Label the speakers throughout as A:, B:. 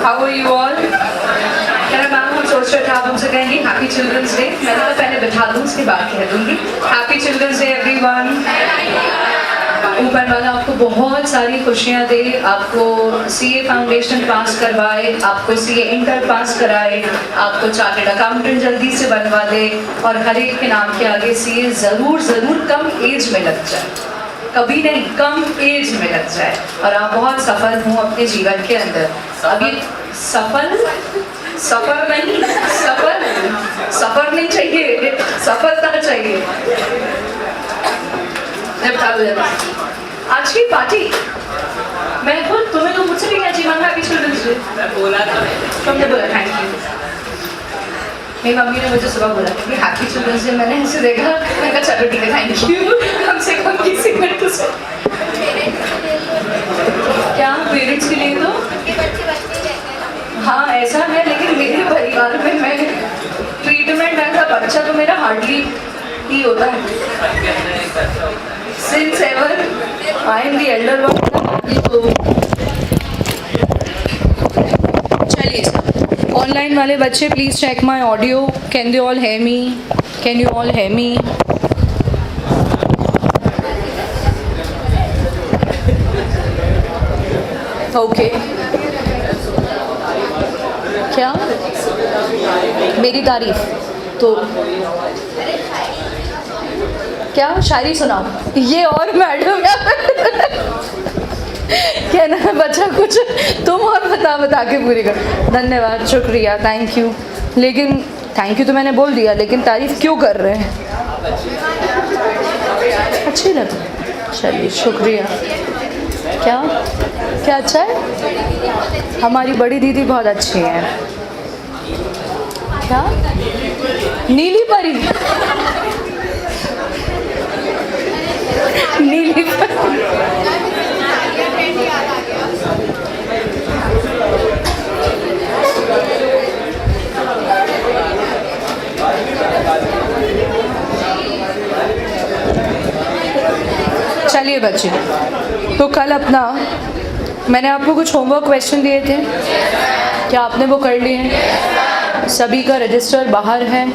A: How are you all? मेरा ma'am हम सोच रहे थे आप हमसे कहेंगे हैप्पी चिल्ड्रंस डे। मैंने तो पहले बिठा दूँ उसके बाद कह दूँगी हैप्पी चिल्ड्रंस डे एवरीवन। ऊपर वाला आपको बहुत सारी खुशियाँ दे, आपको सीए फाउंडेशन पास करवाए, आपको सीए इंटर पास कराए, आपको चार्टर्ड अकाउंटेंट जल्दी से बनवा दे और हर एक के नाम के आगे सीए ज़रूर ज़रूर कम एज में लग जाए, कभी नहीं कम एज में लग जाए और आप बहुत सफल हों अपने जीवन के अंदर। अभी सफर नहीं चाहिए, सफलता चाहिए। आज की पार्टी मैं खुद तुम्हें तो मुझसे भी क्या जी मांगा हैप्पी चिल्ड्रंस डे। मैं बोला था, तुमने बोला थैंक यू। मेरी मम्मी ने मुझे सुबह बोला कि हैप्पी चिल्ड्रंस डे, मैंने ऐसे देखा, मैंने कहा चलो ठीक है थैंक यू, कम से कम किसी ने तो क्या पेरेंट्स के लिए तो हाँ ऐसा है, लेकिन मेरे परिवार में मैं ट्रीटमेंट ऐसा बच्चा तो मेरा हार्डली ही होता है। Since ever I am the elder one. चलिए ऑनलाइन वाले बच्चे please check my audio. Can they all hear me? Can you all hear me? Okay क्या मेरी तारीफ तो क्या शायरी सुनाओ ये और मैडम कहना है बच्चा कुछ तुम और बता के पूरी कर। धन्यवाद, शुक्रिया, थैंक यू। लेकिन थैंक यू तो मैंने बोल दिया, लेकिन तारीफ क्यों कर रहे हैं? अच्छी लगी, चलिए शुक्रिया। क्या क्या अच्छा है? हमारी बड़ी दीदी बहुत अच्छी है। क्या नीली परी? नीली परी चलिए बच्चे, तो कल अपना मैंने आपको कुछ होमवर्क क्वेश्चन दिए थे, क्या आपने वो कर लिए हैं? सभी का रजिस्टर बाहर है?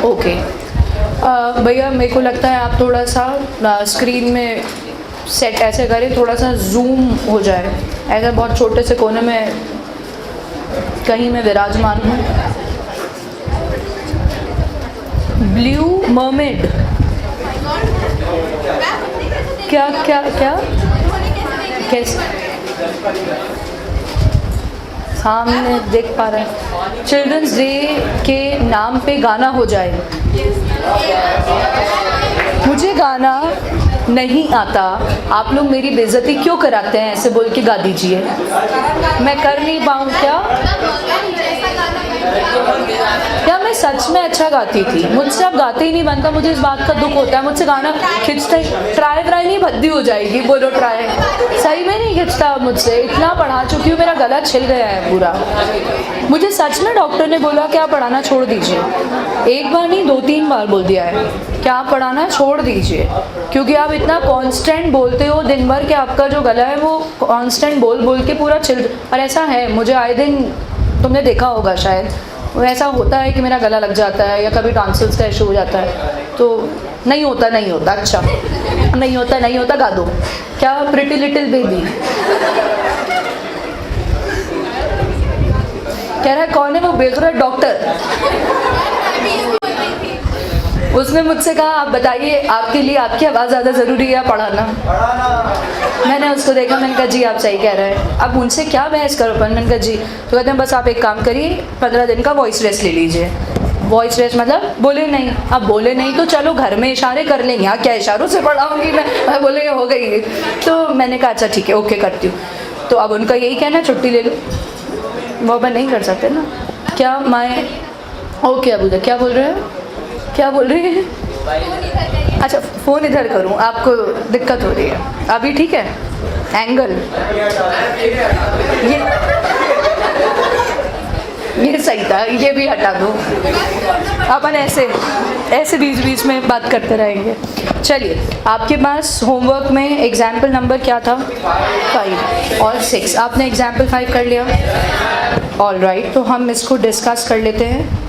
A: ओके भैया मेरे को लगता है आप थोड़ा सा स्क्रीन में सेट ऐसे करें, थोड़ा सा जूम हो जाए, ऐसा बहुत छोटे से कोने में कहीं मैं विराजमान हूँ। ब्लू मर्मेड क्या क्या क्या कैसे सामने देख पा रहे हैं? चिल्ड्रंस डे के नाम पे गाना हो जाए। मुझे गाना नहीं आता, आप लोग मेरी बेइज्जती क्यों कराते हैं? ऐसे बोल के गा दीजिए। मैं कर नहीं पाऊँ क्या? क्या मैं सच में अच्छा गाती थी? मुझसे अब गाते ही नहीं बनता, मुझे इस बात का दुख होता है। मुझसे गाना खिंचता ही ट्राई नहीं भद्दी हो जाएगी, बोलो ट्राई सही में नहीं खिंचता मुझसे। इतना पढ़ा चुकी हूँ, मेरा गला छिल गया है पूरा। मुझे सच में डॉक्टर ने बोला कि आप पढ़ाना छोड़ दीजिए। एक बार नहीं 2-3 बार बोल दिया है कि आप पढ़ाना छोड़ दीजिए, क्योंकि आप इतना कांस्टेंट बोलते हो दिन भर कि आपका जो गला है वो कांस्टेंट बोल के पूरा छिल। और ऐसा है, मुझे आए दिन तुमने देखा होगा शायद, वो ऐसा होता है कि मेरा गला लग जाता है या कभी टॉन्सिल्स का इशू हो जाता है। तो नहीं होता अच्छा नहीं होता गा दो। क्या प्रिटी लिटिल बेबी कह रहा है? कौन है वो? बोल रहा है डॉक्टर। उसने मुझसे कहा आप बताइए आपके लिए आपकी आवाज़ ज़्यादा ज़रूरी है या पढ़ाना? मैंने उसको देखा, मैंने कहा जी आप सही कह रहे हैं। अब उनसे क्या बहस करो पर? मैंने कहा जी, तो कहते हैं बस आप एक काम करिए 15 दिन का वॉइस रेस्ट ले लीजिए। वॉइस रेस्ट मतलब बोले नहीं। अब बोले नहीं तो चलो घर में इशारे कर लेंगे, यहाँ क्या इशारों से पढ़ाऊँगी मैं बोले हो गई। तो मैंने कहा अच्छा ठीक है ओके करती हूँ। तो अब उनका यही कहना छुट्टी ले लो, वो मैं नहीं कर सकते ना। क्या मैं ओके अब उधर क्या बोल रहे हैं? क्या बोल रही है? अच्छा फ़ोन इधर करूँ, आपको दिक्कत हो रही है अभी? ठीक है एंगल ये ये सही था, ये भी हटा दो। अपन ऐसे ऐसे बीच बीच में बात करते रहेंगे। चलिए, आपके पास होमवर्क में एग्जाम्पल नंबर क्या था? 5 और 6। आपने एग्जाम्पल 5 कर लिया? ऑल राइट, तो हम इसको डिस्कस कर लेते हैं।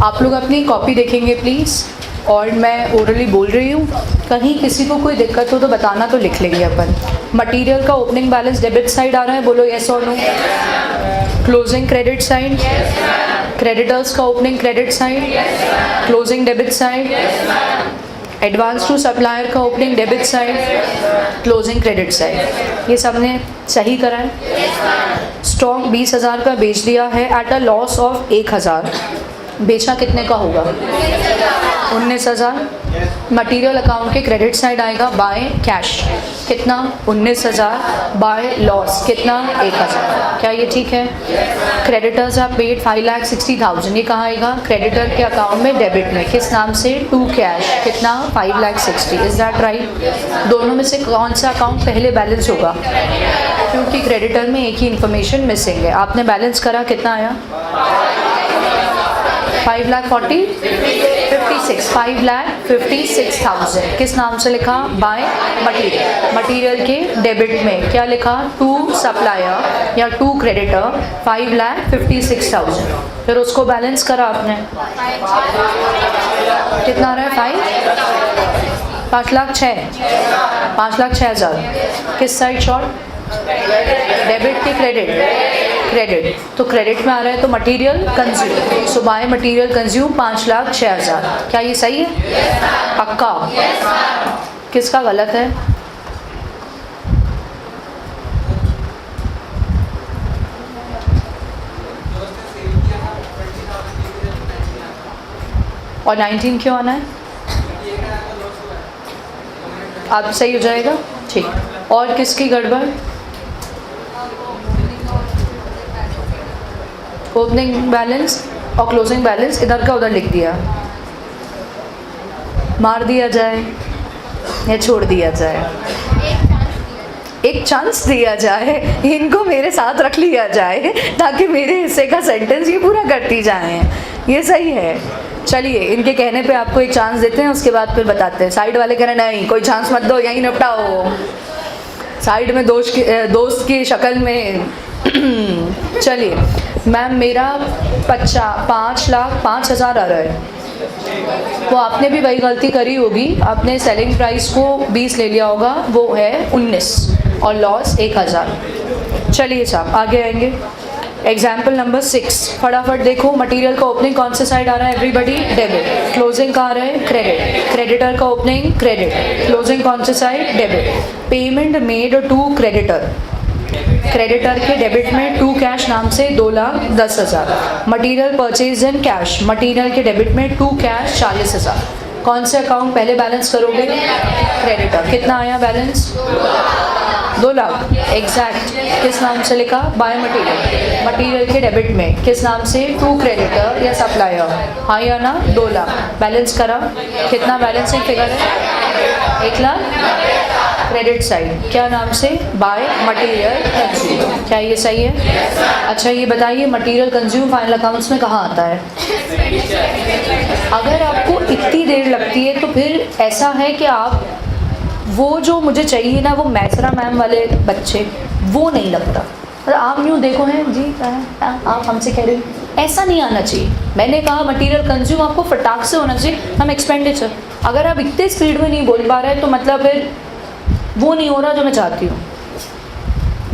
A: आप लोग अपनी कॉपी देखेंगे प्लीज़, और मैं ओरली बोल रही हूँ, कहीं किसी को कोई दिक्कत हो तो बताना, तो लिख लेंगे अपन। मटेरियल का ओपनिंग बैलेंस डेबिट साइड आ रहा है, बोलो येस और no. Closing credit side, creditors का opening credit side, closing debit side, advance to supplier का opening debit side, closing credit side. ये सब ने सही करा है। स्टॉक 20,000 का बेच दिया है एट अ लॉस ऑफ 1,000। बेचा कितने का होगा? 19,000। मटेरियल अकाउंट के क्रेडिट साइड आएगा बाय कैश, कितना? 19,000 बाय लॉस, कितना? 1,000। क्या ये ठीक है? Creditors are paid 5,60,000। ये कहाँ आएगा? क्रेडिटर के अकाउंट में डेबिट में, किस नाम से? टू कैश, कितना? 5,60,000। Is that right? दोनों में से कौन सा अकाउंट पहले बैलेंस होगा? क्योंकि क्रेडिटर में एक ही इन्फॉर्मेशन मिसिंग है। आपने बैलेंस करा, कितना आया? 5,56,000। किस नाम से लिखा? By material. मटेरियल के डेबिट में क्या लिखा? टू सप्लायर या टू क्रेडिटर 5,56,000। फिर उसको बैलेंस करा आपने, कितना आ रहा है? 5,06,000। किस साइड शॉर्ट? डेबिट के क्रेडिट, तो क्रेडिट में आ रहा है तो material consume, so by material consume 5,06,000। क्या ये सही है? पक्का? किसका गलत है? और 19 क्यों आना है? अब सही हो जाएगा, ठीक। और किसकी गड़बड़? ओपनिंग बैलेंस और क्लोजिंग बैलेंस इधर का उधर लिख दिया। मार दिया जाए या छोड़ दिया जाए? एक चांस दिया जाए, इनको मेरे साथ रख लिया जाए ताकि मेरे हिस्से का सेंटेंस ये पूरा करती जाएं। ये सही है। चलिए, इनके कहने पे आपको एक चांस देते हैं, उसके बाद फिर बताते हैं। साइड वाले कह रहे नहीं, कोई चांस मत दो, यहीं निपटाओ। साइड में दोस्त की शक्ल में चलिए मैम, मेरा 5,05,000 आ रहा है। वो आपने भी वही गलती करी होगी, आपने सेलिंग प्राइस को 20 ले लिया होगा, वो है 19 और लॉस 1,000। चलिए साहब आगे आएंगे। एग्जाम्पल नंबर 6, फटाफट देखो। मटेरियल का ओपनिंग कौन से साइड आ रहा है? Everybody debit. क्लोजिंग का आ रहा है क्रेडिट। क्रेडिटर का ओपनिंग क्रेडिट, क्लोजिंग कौन से side? Debit. Payment made to creditor, creditor के डेबिट में टू कैश नाम से 2,10,000। Material purchase in cash, material के डेबिट में टू कैश 40,000। कौन से अकाउंट पहले बैलेंस करोगे? क्रेडिटर। कितना आया बैलेंस? 2 लाख। एग्जैक्ट। किस नाम से लिखा? By material. मटेरियल के डेबिट में किस नाम से? टू क्रेडिटर या सप्लायर। हाँ या ना? 2 लाख। बैलेंस करा, कितना बैलेंसिंग फिगर है? 1 लाख। क्रेडिट साइड क्या नाम से? By material consume. क्या ये सही है? अच्छा ये बताइए, मटेरियल कंज्यूम फाइनल अकाउंट्स में कहाँ आता है? अगर आपको इतनी देर लगती है तो फिर ऐसा है कि आप वो जो मुझे चाहिए ना, वो मैसरा मैम वाले बच्चे, वो नहीं लगता। आप यूँ देखो हैं जी, आप हमसे कह रहे हैं ऐसा नहीं आना चाहिए। मैंने कहा मटेरियल कंज्यूम आपको फटाक से होना चाहिए, हम एक्सपेंडिचर। अगर आप इतने स्पीड में नहीं बोल पा रहे तो मतलब फिर वो नहीं हो रहा जो मैं चाहती हूँ।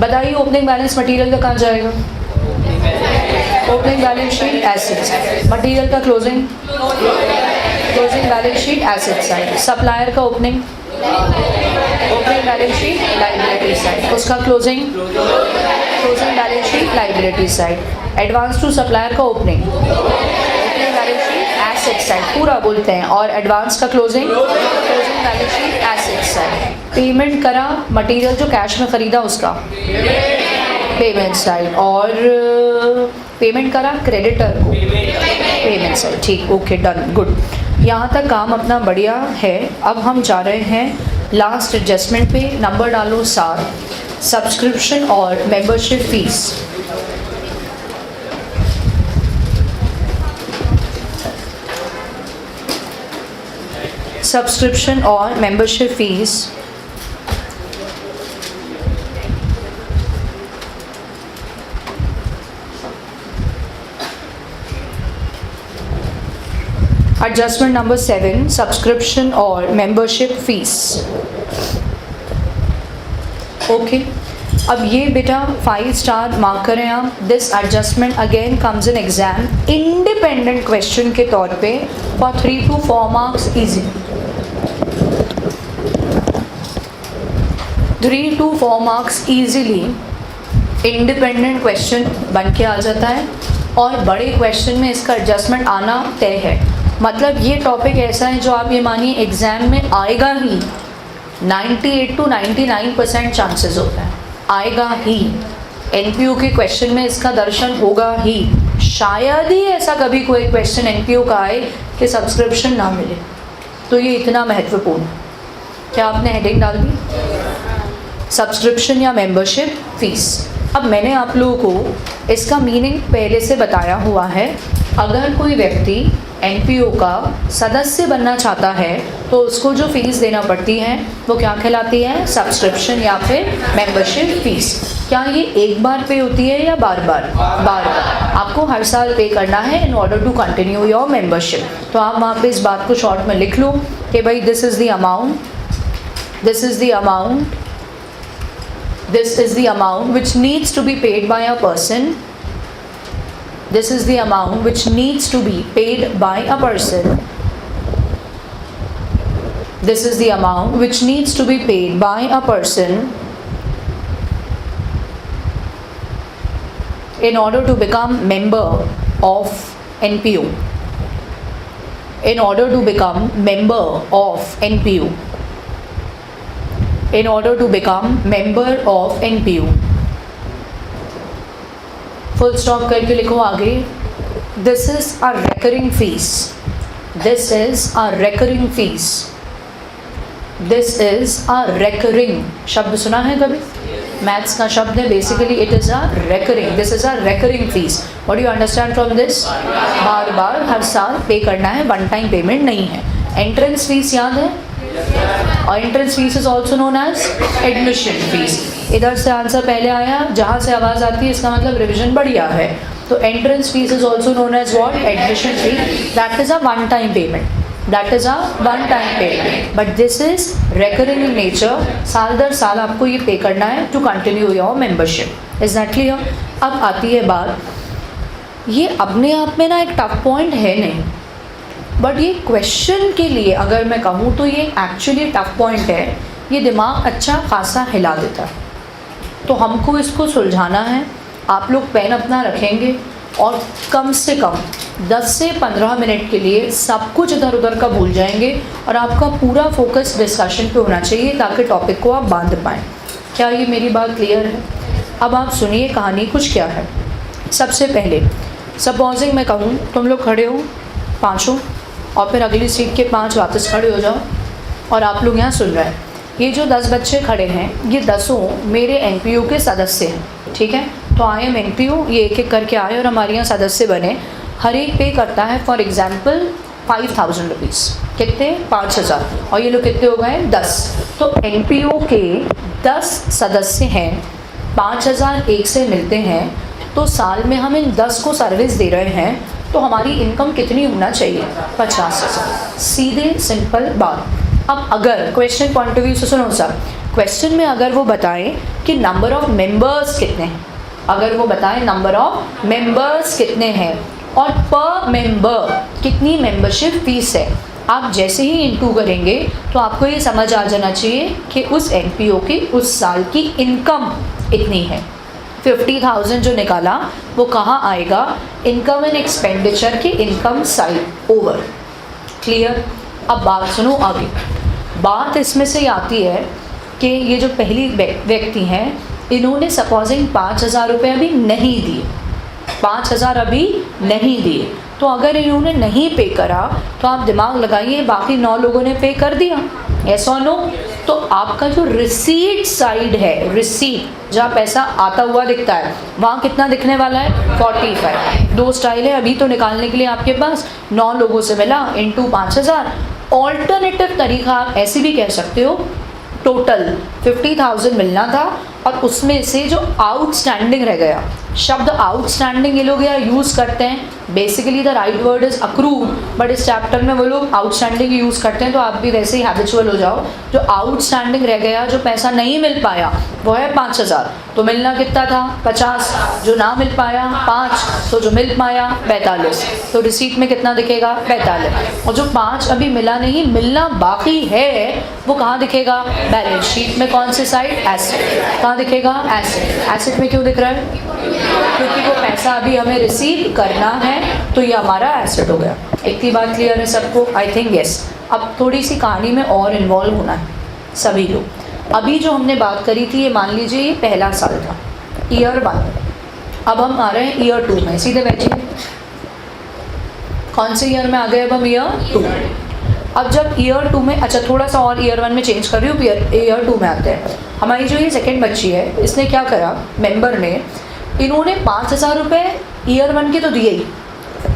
A: बताइए ओपनिंग बैलेंस मटेरियल का कहाँ जाएगा? Opening balance sheet assets. Material का closing balance sheet asset side. Supplier का opening balance sheet liability side. उसका closing balance sheet liability side. Advance to supplier का opening balance sheet asset side पूरा बोलते हैं, और एडवांस का closing balance sheet asset side. Payment करा material जो कैश में ख़रीदा उसका पेमेंट साइड, और पेमेंट करा क्रेडिटर को पेमेंट साइड। ठीक, ओके, डन, गुड। यहाँ तक काम अपना बढ़िया है। अब हम जा रहे हैं लास्ट एडजस्टमेंट पे। नंबर डालो 7, सब्सक्रिप्शन और membership fees. subscription or membership fees. Adjustment number 7, subscription or membership fees. Okay अब ये बेटा 5 स्टार मार्क करें आप. This adjustment again comes in exam independent question के तौर पे for 3 to 4 marks easy. 3 to 4 marks easily independent question बन के आ जाता है और बड़े क्वेश्चन में इसका एडजस्टमेंट आना तय है. मतलब ये टॉपिक ऐसा है जो आप ये मानिए एग्ज़ाम में आएगा ही. 98 to 99% चांसेस होता है आएगा ही. एनपीयू के क्वेश्चन में इसका दर्शन होगा ही. शायद ही ऐसा कभी कोई क्वेश्चन एनपीयू का आए कि सब्सक्रिप्शन ना मिले. तो ये इतना महत्वपूर्ण है. क्या आपने हेडिंग डाल दी? सब्सक्रिप्शन या मेंबरशिप फीस. अब मैंने आप लोगों को इसका मीनिंग पहले से बताया हुआ है. अगर कोई व्यक्ति एनपीओ का सदस्य बनना चाहता है तो उसको जो फीस देना पड़ती है वो क्या कहलाती है? सब्सक्रिप्शन या फिर मेंबरशिप फीस. क्या ये एक बार पे होती है या बार बार? बार बार. आपको हर साल पे करना है in order to continue your membership. तो आप वहाँ पे इस बात को शॉर्ट में लिख लो कि भाई this is the amount, this is the amount, this is the amount which needs to be paid by a person. This is the amount which needs to be paid by a person. This is the amount which needs to be paid by a person in order to become member of NPO. In order to become member of NPO. In order to become member of NPO. Full stop करके लिखो आगे. This is a recurring fee. This is a recurring fee. This is a recurring. शब्द सुना है कभी? Maths का शब्द है basically. It is a recurring. This is a recurring fee. What do you understand from this? बार बार हर साल पे करना है. वन टाइम पेमेंट नहीं है. एंट्रेंस फीस याद है? और entrance fees is also known as admission fees. इधर से आंसर पहले आया, जहाँ से आवाज़ आती है इसका मतलब रिविजन बढ़िया है. तो entrance fees is also known as what? Admission fee. That is a one time payment. That is a one time payment. But this is recurring in nature. साल दर साल आपको ये पे करना है to continue your membership. Is that clear? अब आती है बात, ये अपने आप में ना एक टफ पॉइंट है नहीं, बट ये क्वेश्चन के लिए अगर मैं कहूँ तो ये एक्चुअली टफ पॉइंट है. ये दिमाग अच्छा खासा हिला देता है. तो हमको इसको सुलझाना है. आप लोग पेन अपना रखेंगे और कम से कम 10 से 15 मिनट के लिए सब कुछ इधर उधर का भूल जाएंगे और आपका पूरा फोकस डिस्कशन पे होना चाहिए ताकि टॉपिक को आप बांध पाएँ. क्या ये मेरी बात क्लियर है? अब आप सुनिए कहानी कुछ क्या है. सबसे पहले सपोजिंग मैं कहूँ तुम लोग खड़े हो पाँचों और फिर अगली सीट के 5 वापस खड़े हो जाओ और आप लोग यहाँ सुन रहे हैं. ये जो 10 बच्चे खड़े हैं ये 10 मेरे एनपीओ के सदस्य हैं. ठीक है? तो आई एम एनपीओ. ये एक एक करके आए और हमारे यहाँ सदस्य बने. हर एक पे करता है फॉर एग्जाम्पल 5000 रुपीज़. कितने? 5000. और ये लोग कितने हो गए? 10. तो एनपीओ के 10 सदस्य हैं. 5000 एक से मिलते हैं. तो साल में हम इन 10 को सर्विस दे रहे हैं. तो हमारी इनकम कितनी होना चाहिए? 50,000. सीधे सिंपल बात. अब अगर क्वेश्चन पॉइंट ऑफ व्यू से सुनो सर, क्वेश्चन में अगर वो बताएं कि नंबर ऑफ मेंबर्स कितने हैं, अगर वो बताएं नंबर ऑफ मेंबर्स कितने हैं और पर मेंबर कितनी मेंबरशिप फीस है, आप जैसे ही इंटू करेंगे तो आपको ये समझ आ जाना चाहिए कि उस एनपीओ की उस साल की इनकम इतनी है. 50,000 जो निकाला वो कहाँ आएगा? इनकम एंड एक्सपेंडिचर की इनकम साइड. ओवर. क्लियर? अब बात सुनो आगे. बात इसमें से आती है कि ये जो पहली व्यक्ति हैं इन्होंने सपोजिंग 5,000 रुपये अभी नहीं दिए. 5,000 अभी नहीं दिए. तो अगर इन्होंने नहीं पे करा तो आप दिमाग लगाइए बाकी 9 लोगों ने पे कर दिया. यस और नो? तो आपका जो रिसीट साइड है, रिसीट जहाँ पैसा आता हुआ दिखता है वहाँ कितना दिखने वाला है? 45. 2 स्टाइल है अभी तो निकालने के लिए आपके पास. 9 लोगों से मिला इंटू 5,000 ऑल्टरनेटिव तरीका आप ऐसे भी कह सकते हो, टोटल 50,000 मिलना था और उसमें से जो आउटस्टैंडिंग रह गया, शब्द आउटस्टैंडिंग ये लोग यार यूज़ करते हैं, basically the right word is accrued, but इस चैप्टर में वो लोग आउटस्टैंडिंग यूज़ करते हैं, तो आप भी वैसे ही हैबिचुअल हो जाओ। जो आउटस्टैंडिंग रह गया, जो पैसा नहीं मिल पाया, वो है 5,000, तो मिलना कितना था 50, जो ना मिल पाया 5, तो जो मिल पाया 45, तो रिसीट में कितना दिखेगा 45, और जो 5 अभी मिला नहीं, मिलना बाकी है, वो कहाँ दिखेगा बैलेंस शीट में, कौन से साइड, एसेट, कहाँ दिखेगा एसेट। एसेट में क्यों दिख रहा है, क्योंकि वो पैसा अभी हमें रिसीव करना है, तो ये हमारा एसेट हो गया। इतनी बात क्लियर है सबको, आई थिंक यस। अब थोड़ी सी कहानी में और इन्वॉल्व होना है सभी लोग। अभी जो हमने बात करी थी, ये मान लीजिए ये पहला साल था, ईयर 1, अब हम आ रहे हैं ईयर 2 में, सीधे बैठिए। कौन से ईयर में आ गए अब हम, ईयर 2। अब जब ईयर 2 में, अच्छा थोड़ा सा और ईयर 1 में चेंज कर रही हूँ, ईयर 2 में आते हैं। हमारी जो ये सेकंड बच्ची है, इसने क्या करा, मेंबर ने, इन्होंने 5,000 रुपये ईयर 1 के तो दिए ही,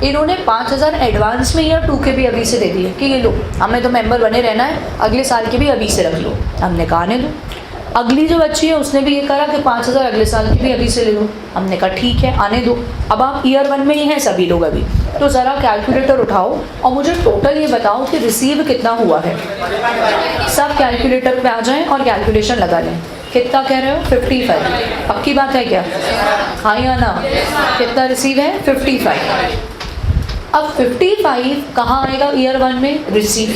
A: इन्होंने 5,000 एडवांस में ईयर 2 के भी अभी से दे दिए कि ये लो, हमें तो मेंबर बने रहना है, अगले साल के भी अभी से रख लो। हमने कहा आने दो। अगली जो बच्ची है उसने भी ये करा कि 5,000 अगले साल की भी अभी से ले लो। हमने कहा ठीक है आने दो। अब आप ईयर 1 में ही हैं सभी लोग अभी, तो ज़रा कैलकुलेटर उठाओ और मुझे टोटल ये बताओ कि रिसीव कितना हुआ है। सब कैलकुलेटर पे आ जाएं और कैलकुलेशन लगा लें। कितना कह रहे हो, 55। पक्की बात है क्या, हाँ या ना, कितना रिसीव है 55। अब 55 कहाँ आएगा ईयर 1 में, रिसीव,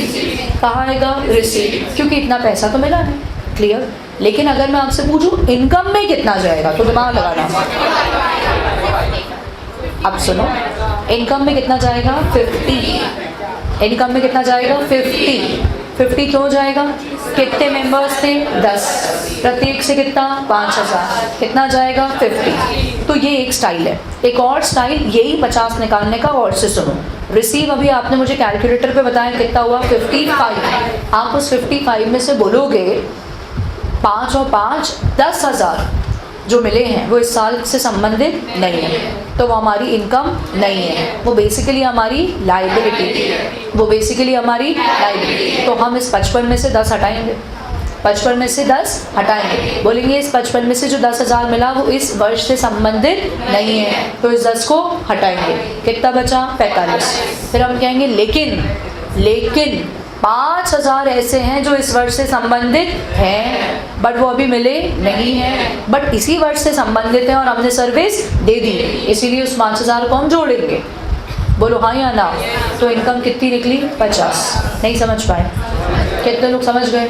A: कहाँ आएगा रिसीव, क्योंकि इतना पैसा तो मिला नहीं, क्लियर। लेकिन अगर मैं आपसे पूछूं इनकम में कितना जाएगा, तो दिमाग लगाना। अब सुनो, इनकम में कितना जाएगा 50, इनकम में कितना जाएगा 50 क्यों जाएगा, कितने मेंबर्स थे 10, प्रत्येक से कितना 5,000, कितना जाएगा 50। तो ये एक स्टाइल है। एक और स्टाइल यही 50 निकालने का, और से सुनो, रिसीव अभी आपने मुझे कैलकुलेटर पे बताया कितना हुआ 55। आप उस 55 में से बोलोगे 5 और 5 10,000 जो मिले हैं वो इस साल से संबंधित नहीं है, तो वो हमारी इनकम नहीं है, वो बेसिकली हमारी लाइबिलिटी, वो बेसिकली हमारी लाइबिलिटी। तो हम इस 55 में से 10 हटाएंगे, 55 में से 10 हटाएंगे, बोलेंगे इस 55 में से जो 10,000 मिला वो इस वर्ष से संबंधित नहीं है, तो इस 10 को हटाएंगे, कितना बचा 45। फिर हम कहेंगे लेकिन 5,000 ऐसे हैं जो इस वर्ष से संबंधित हैं, बट वो अभी मिले नहीं हैं, बट इसी वर्ष से संबंधित हैं और हमने सर्विस दे दी, इसीलिए उस 5,000 को हम जोड़ेंगे। बोलो हाँ या ना। तो इनकम कितनी निकली 50। नहीं समझ पाए, कितने लोग समझ गए,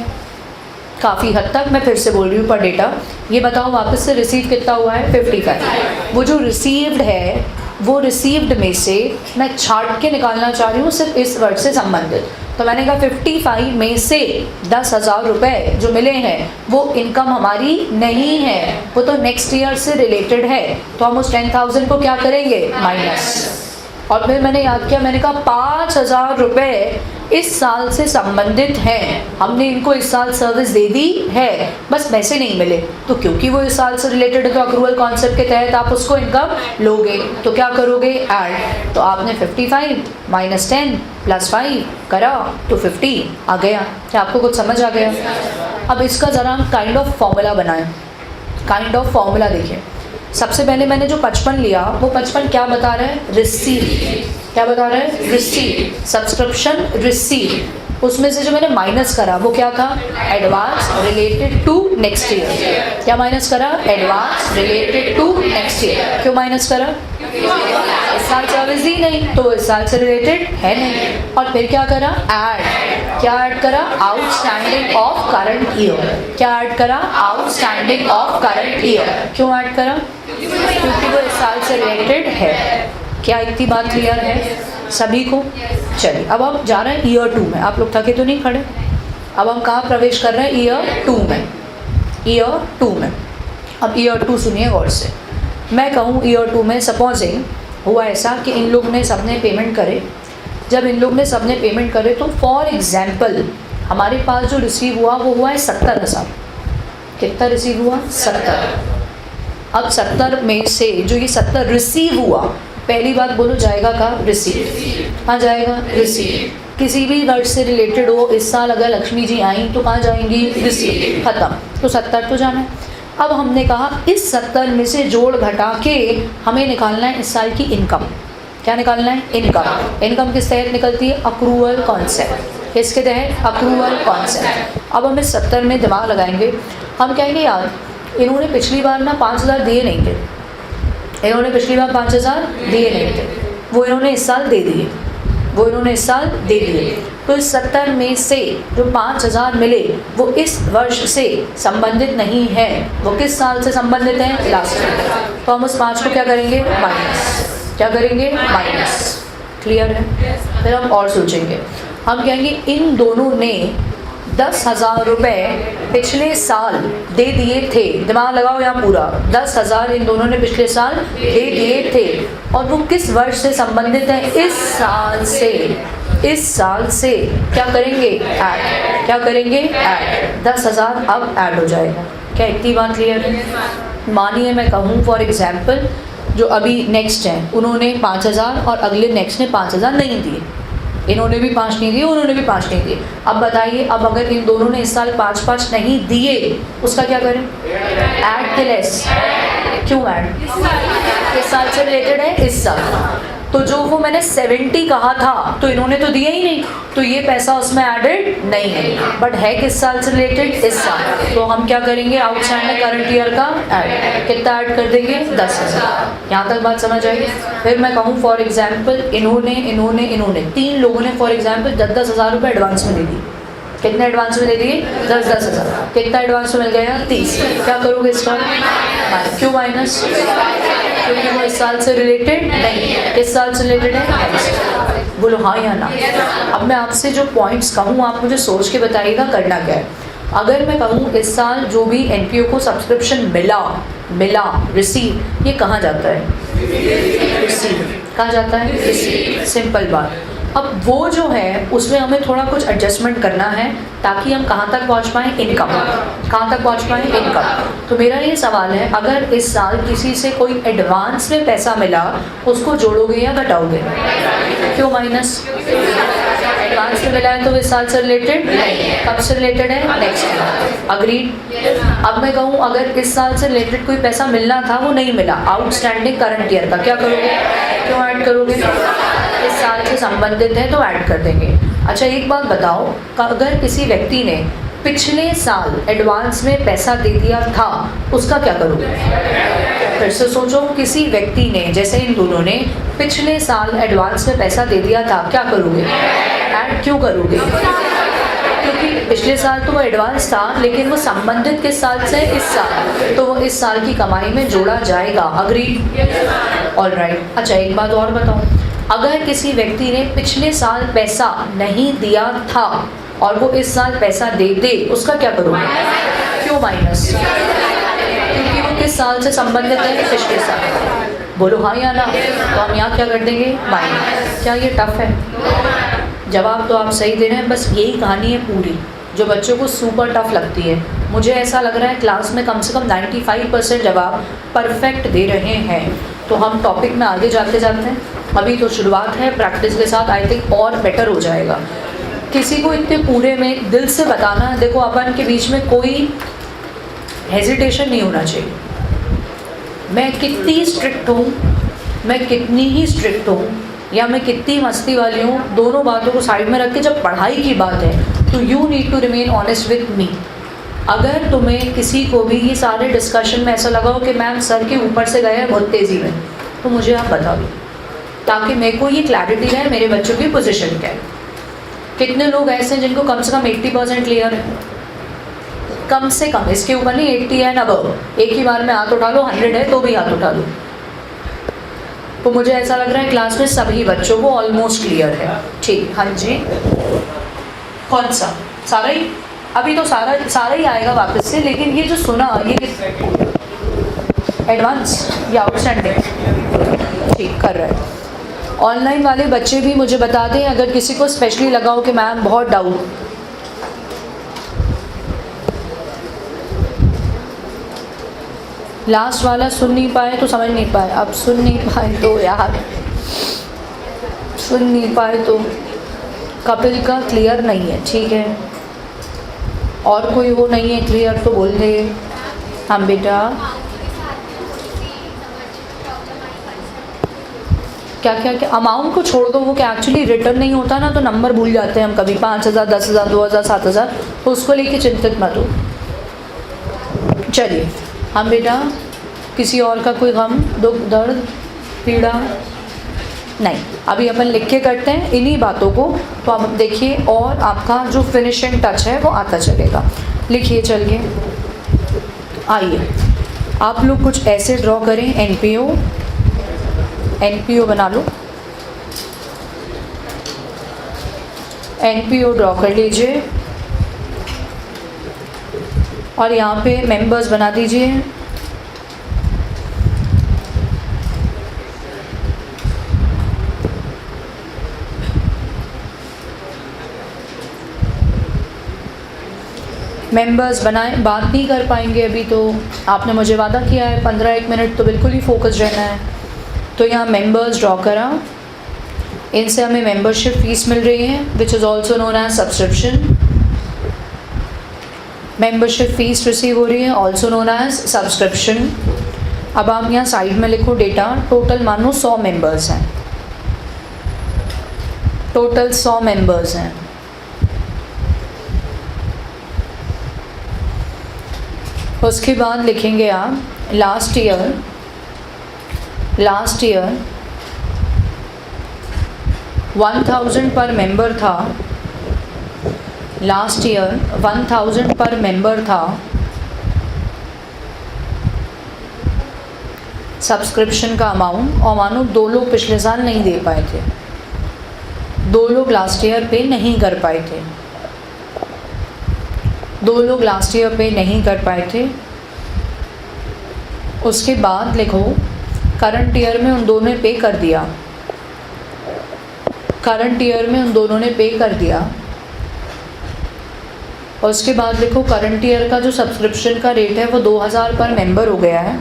A: काफ़ी हद तक। मैं फिर से बोल रही हूँ पर डेटा। ये बताओ वापस से, रिसीव कितना हुआ है 55। वो जो रिसीव्ड है, वो रिसीव्ड में से मैं छाट के निकालना चाह रही हूँ सिर्फ इस वर्ष से संबंधित। तो मैंने कहा 55 में से 10,000 रुपये जो मिले हैं वो इनकम हमारी नहीं है, वो तो नेक्स्ट ईयर से रिलेटेड है, तो हम उस 10,000 को क्या करेंगे, माइनस। और फिर मैंने याद किया, मैंने कहा 5,000 रुपये इस साल से संबंधित हैं, हमने इनको इस साल सर्विस दे दी है, बस पैसे नहीं मिले, तो क्योंकि वो इस साल से रिलेटेड है तो अक्रूवल कॉन्सेप्ट के तहत आप उसको इनकम लोगे, तो क्या करोगे, ऐड। तो आपने 55 माइनस 10 प्लस 5 करा तो 50 आ गया। क्या आपको कुछ समझ आ गया? अब इसका ज़रा हम काइंड ऑफ फॉर्मूला बनाएं। काइंड ऑफ फॉर्मूला देखिए। सबसे पहले मैंने जो 55 लिया, वो 55 क्या बता रहा है, रिसीव। क्या बता रहा है, रिसीव, सब्सक्रिप्शन रिसीव। उसमें से जो मैंने माइनस करा वो क्या था, advance related to next year. क्या माइनस करा, advance related to next year. क्यों माइनस करा, इस साल सर्विस दी नहीं तो इस साल से रिलेटेड है नहीं। और फिर क्या करा, ऐड। क्या ऐड करा, आउटस्टैंडिंग ऑफ करंट ईयर। क्या ऐड करा, आउटस्टैंडिंग ऑफ करंट ईयर। क्यों ऐड करा, क्योंकि वो इस साल से रिलेटेड है। क्या इतनी बात क्लियर है सभी को? चलिए अब हम जा रहे हैं ईयर 2 में। आप लोग थके तो नहीं खड़े? अब हम कहाँ प्रवेश कर रहे हैं, ईयर 2 में। ईयर 2 में अब ईयर 2 सुनिए गौर से। मैं कहूँ ईयर 2 में सपोजिंग हुआ ऐसा कि इन लोग ने सबने पेमेंट करे। जब इन लोग ने सबने पेमेंट करे तो फॉर एग्जाम्पल हमारे पास जो रिसीव हुआ वो हुआ है 70,000। कितना रिसीव हुआ, 70। अब 70 में से जो ये 70 रिसीव हुआ, पहली बात बोलो जाएगा का, रिसीव। हाँ जाएगा रिसीव। किसी भी वर्ष से रिलेटेड हो, इस साल अगर लक्ष्मी जी आई तो कहाँ जाएंगी, दिस ईयर, खत्म, तो 70 तो जाना है। अब हमने कहा इस 70 में से जोड़ घटा के हमें निकालना है इस साल की इनकम। क्या निकालना है, इनकम। इनकम किस तहत निकलती है, अक्रूवल कॉन्सेप्ट। किसके तहत, अक्रूवल कॉन्सेप्ट। अब हम इस 70 में दिमाग लगाएंगे, हम कहेंगे यार इन्होंने पिछली बार ना 5000 दिए नहीं थे, इन्होंने पिछली बार 5000 दिए नहीं थे, वो इन्होंने इस साल दे दिए, वो इन्होंने इस साल दे दिए। तो इस 70 में से जो 5000 मिले वो इस वर्ष से संबंधित नहीं है, वो किस साल से संबंधित है, लास्ट ईयर। तो हम उस 5 को क्या करेंगे, माइनस। क्या करेंगे, माइनस। क्लियर है। फिर हम और सोचेंगे, हम कहेंगे इन दोनों ने 10,000 रुपये पिछले साल दे दिए थे। दिमाग लगाओ यहाँ पूरा, 10,000 इन दोनों ने पिछले साल दे दिए थे, और वो किस वर्ष से संबंधित है, इस साल से। इस साल से क्या करेंगे, ऐड। क्या करेंगे, ऐड। 10,000 अब ऐड हो जाएगा। क्या इतनी बात क्लियर है। मानिए मैं कहूँ फॉर एग्जाम्पल, जो अभी नेक्स्ट हैं उन्होंने 5,000 और अगले नेक्स्ट ने 5,000 नहीं दिए, इन्होंने भी 5 नहीं दिए, उन्होंने भी 5 नहीं दिए। अब बताइए, अब अगर इन दोनों ने इस साल 5-5 नहीं दिए, उसका क्या करें, ऐड के लेस। क्यों ऐड, किस साल से रिलेटेड है, इस साल। तो जो वो मैंने 70 कहा था तो इन्होंने तो दिया ही नहीं, तो ये पैसा उसमें एडेड नहीं है, बट है किस साल से रिलेटेड, इस साल। तो हम क्या करेंगे, आउटस्टैंडिंग करंट ईयर का ऐड। कितना ऐड कर देंगे, 10,000। यहाँ तक बात समझ आएगी। फिर मैं कहूँ फॉर एग्जाम्पल इन्होंने 3 लोगों ने फॉर एग्जाम्पल 10,000 रुपये एडवांस में दे दी। कितने एडवांस में दे दिए, 10,000। कितना एडवांस में मिल गया, 30। क्या करोगे इसका, क्यों माइनस, क्योंकि वो इस साल से रिलेटेड नहीं, इस साल से रिलेटेड है। बोलो हाँ या ना। अब मैं आपसे जो पॉइंट्स कहूँ आप मुझे सोच के बताइएगा करना क्या है। अगर मैं कहूँ इस साल जो भी एनपीओ को सब्सक्रिप्शन मिला रिसीव, ये कहाँ जाता है, रिसीव। कहाँ जाता है, रिसीव। सिंपल बात। अब वो जो है उसमें हमें थोड़ा कुछ एडजस्टमेंट करना है ताकि हम कहाँ तक पहुँच पाएँ, इनकम। कहाँ तक पहुँच पाएँ, इनकम। तो मेरा ये सवाल है, अगर इस साल किसी से कोई एडवांस में पैसा मिला, उसको जोड़ोगे या घटाओगे, क्यों माइनस, एडवांस में मिला है तो इस साल से रिलेटेड नहीं, कब से रिलेटेड है, नेक्स्ट। अग्रीड। अब मैं कहूँ अगर इस साल से रिलेटेड कोई पैसा मिलना था वो नहीं मिला, आउटस्टैंडिंग करंट ईयर का, क्या करोगे, क्यों ऐड करोगे, इस साल से संबंधित है तो ऐड कर देंगे। अच्छा एक बात बताओ, अगर किसी व्यक्ति ने पिछले साल एडवांस में पैसा दे दिया था, उसका क्या करोगे, फिर से सोचो। किसी व्यक्ति ने, जैसे इन दोनों ने पिछले साल एडवांस में पैसा दे दिया था, क्या करोगे, ऐड क्यों करोगे, क्योंकि पिछले साल तो वो एडवांस था लेकिन वो संबंधित किस साल से, इस साल, तो वो इस साल की कमाई में जोड़ा जाएगा। Agree, alright. अच्छा एक बात और बताओ, अगर किसी व्यक्ति ने पिछले साल पैसा नहीं दिया था और वो इस साल पैसा दे दे, उसका क्या करोगे, क्यों माइनस, क्योंकि वो किस साल से संबंधित है, पिछले साल। बोलो हाँ या ना। तो हम यहाँ क्या कर देंगे, माइनस। क्या ये टफ है, जवाब तो आप सही दे रहे हैं, बस यही कहानी है पूरी जो बच्चों को सुपर टफ लगती है। मुझे ऐसा लग रहा है क्लास में कम से कम 95% जवाब परफेक्ट दे रहे हैं। तो हम टॉपिक में आगे जाते हैं, अभी तो शुरुआत है, प्रैक्टिस के साथ आई थिंक और बेटर हो जाएगा। किसी को इतने पूरे में दिल से बताना है, देखो अपन के बीच में कोई हेजिटेशन नहीं होना चाहिए। मैं कितनी स्ट्रिक्ट हूँ, मैं कितनी ही स्ट्रिक्ट हूँ, या मैं कितनी मस्ती वाली हूँ, दोनों बातों को साइड में रख के जब पढ़ाई की बात है तो you need to remain honest with me. अगर तुम्हें किसी को भी ये सारे डिस्कशन में ऐसा लगा हो कि मैम सर के ऊपर से गए हैं बहुत तेज़ी में, तो मुझे आप बता दो ताकि मेरे को ये क्लैरिटी रहे मेरे बच्चों की पोजीशन क्या है। कितने लोग ऐसे हैं जिनको कम से कम 80% क्लियर है, कम से कम, इसके ऊपर नहीं 80 है ना, अब एक ही बार में हाथ उठा लो, 100 है तो भी हाथ उठा लो। तो मुझे ऐसा लग रहा है क्लास में सभी बच्चों को ऑलमोस्ट क्लियर है। ठीक, हाँ जी। कौन सा, सारा ही, अभी तो सारा ही आएगा वापस से, लेकिन ये जो सुना ये एडवांस या आउटस्टैंडिंग, ठीक कर रहे हैं। ऑनलाइन वाले बच्चे भी मुझे बता दें अगर किसी को स्पेशली लगा हो कि मैम बहुत डाउट। लास्ट वाला सुन नहीं पाए तो समझ नहीं पाए, अब सुन नहीं पाए तो यार सुन नहीं पाए तो कपिल का क्लियर नहीं है, ठीक है। और कोई वो नहीं है क्लियर तो बोल दे। हम बेटा क्या क्या क्या अमाउंट को छोड़ दो, वो क्या एक्चुअली रिटर्न नहीं होता ना, तो नंबर भूल जाते हैं हम कभी, 5,000, 10,000, 2,000, 7,000, तो उसको लेके चिंतित मत हो। चलिए हम बेटा किसी और का कोई गम दुख दर्द पीड़ा नहीं, अभी अपन लिख के करते हैं इन्हीं बातों को। तो अब देखिए और आपका जो फिनिशिंग टच है वो आता चलेगा। लिखिए चल के, आइए आप लोग कुछ ऐसे ड्रॉ करें, एनपीओ बना लो, एनपीओ ड्रॉ कर लीजिए और यहाँ पे मेंबर्स बना दीजिए। मेंबर्स बनाएं, बात नहीं कर पाएंगे अभी, तो आपने मुझे वादा किया है 15-1 मिनट तो बिल्कुल ही फोकस रहना है। तो यहाँ मेंबर्स ड्रॉ करा, इनसे हमें मेंबरशिप फीस मिल रही है which is also known as subscription. Membership fees receive हो रही है ऑल्सो नोन एज सब्सक्रिप्शन। अब आप यहाँ साइड में लिखो डेटा, टोटल मानो 100 मेंबर्स हैं, टोटल 100 मेंबर्स हैं। उसके बाद लिखेंगे आप लास्ट ईयर 1000 पर मेंबर था, लास्ट ईयर 1000 पर मेंबर था सब्सक्रिप्शन का अमाउंट। और मानो 2 लोग पिछले साल नहीं दे पाए थे, 2 लोग लास्ट ईयर पे नहीं कर पाए थे, 2 लोग लास्ट ईयर पे नहीं कर पाए थे। उसके बाद लिखो करंट ईयर में उन दोनों ने पे कर दिया, करंट ईयर में उन दोनों ने पे कर दिया। और उसके बाद लिखो करंट ईयर का जो सब्सक्रिप्शन का रेट है वो 2000 पर मेंबर हो गया है,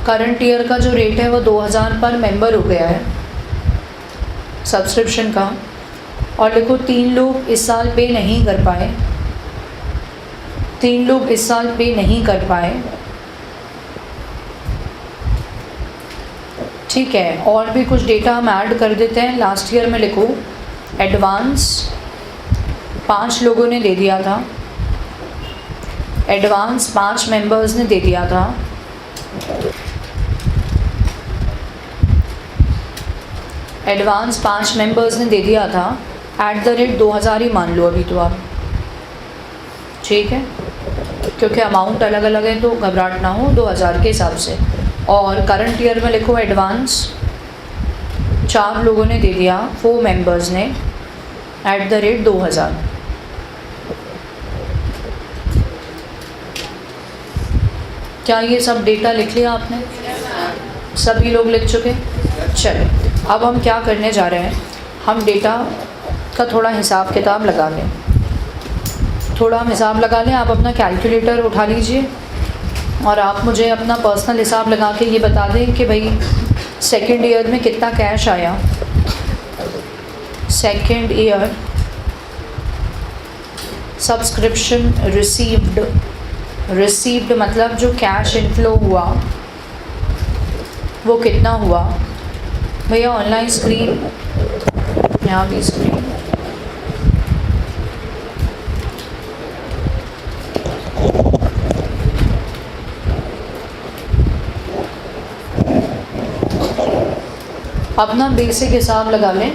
A: करंट ईयर का जो रेट है वो 2000 पर मेंबर हो गया है सब्सक्रिप्शन का। और लिखो 3 लोग इस साल पे नहीं कर पाए, 3 लोग इस साल पे नहीं कर पाए, ठीक है। और भी कुछ डेटा हम ऐड कर देते हैं। लास्ट ईयर में लिखो एडवांस 5 लोगों ने दे दिया था, एडवांस 5 मेंबर्स ने दे दिया था। एडवांस 5 मेंबर्स ने दे दिया था @2000 ही मान लो अभी तो आप, ठीक है, क्योंकि अमाउंट अलग अलग है तो घबराहट ना हो, 2000 के हिसाब से। और करंट ईयर में लिखो एडवांस 4 लोगों ने दे दिया, 4 मेंबर्स ने @2000। क्या ये सब डेटा लिख लिया आपने? सभी लोग लिख चुके? चलो अब हम क्या करने जा रहे हैं, हम डेटा का थोड़ा हिसाब किताब लगा लें, थोड़ा हम हिसाब लगा लें। आप अपना कैलकुलेटर उठा लीजिए और आप मुझे अपना पर्सनल हिसाब लगा के ये बता दें कि भाई सेकेंड ईयर में कितना कैश आया। सेकेंड ईयर सब्सक्रिप्शन रिसीव्ड मतलब जो कैश इनफ्लो हुआ वो कितना हुआ। भैया ऑनलाइन स्क्रीन, यहाँ भी स्क्रीन, अपना बेसिक हिसाब लगा लें।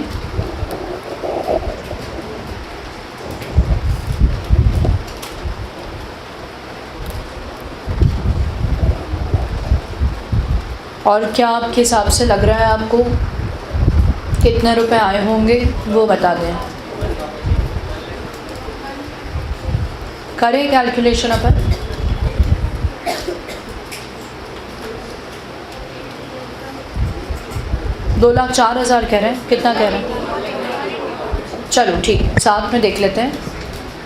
A: और क्या आपके हिसाब से लग रहा है आपको कितने रुपए आए होंगे वो बता दें। करें कैलकुलेशन अपन। 2,04,000 कह रहे हैं, कितना कह रहे हैं? चलो ठीक, साथ में देख लेते हैं।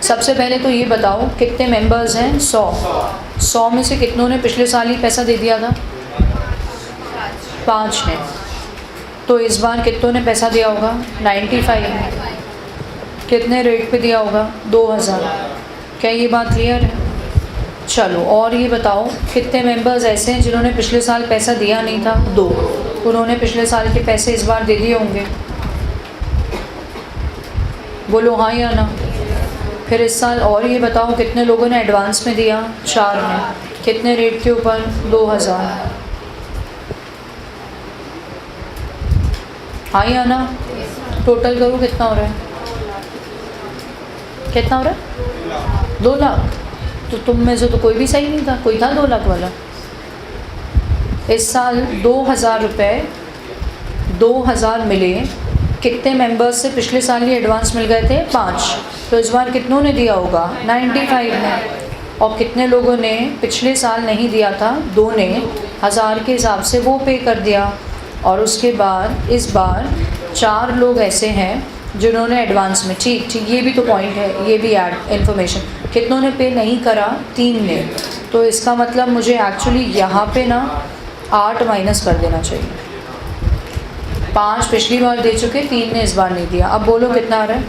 A: सबसे पहले तो ये बताओ कितने मेंबर्स हैं? 100 में से कितनों ने पिछले साल ही पैसा दे दिया था? 5 ने। तो इस बार कितनों ने पैसा दिया होगा? 95। कितने रेट पे दिया होगा? 2000। क्या ये बात क्लियर है? चलो और ये बताओ कितने मेंबर्स ऐसे हैं जिन्होंने पिछले साल पैसा दिया नहीं था? 2। उन्होंने पिछले साल के पैसे इस बार दे दिए होंगे। बोलो हाँ या ना। फिर इस साल और ये बताओ कितने लोगों ने एडवांस में दिया? 4 ने। कितने रेट के ऊपर? 2000। हाँ या ना। टोटल करो कितना हो रहा है? कितना हो रहा है? 2 लाख। तो तुम में से तो कोई भी सही नहीं था, कोई था 2 लाख वाला। इस साल 2000 रुपये 2000 मिले। कितने मेंबर्स से पिछले साल ही एडवांस मिल गए थे? 5। तो इस बार कितनों ने दिया होगा? 95 ने। और कितने लोगों ने पिछले साल नहीं दिया था? 2 ने। 1000 के हिसाब से वो पे कर दिया। और उसके बाद इस बार 4 लोग ऐसे हैं जिन्होंने एडवांस में, ठीक, ये भी तो पॉइंट है, ये भी ऐड इन्फॉर्मेशन। कितनों ने पे नहीं करा? 3 ने। तो इसका मतलब मुझे एक्चुअली यहाँ पे ना 8 माइनस कर देना चाहिए। 5 पिछली बार दे चुके, 3 ने इस बार नहीं दिया। अब बोलो कितना आ रहा है?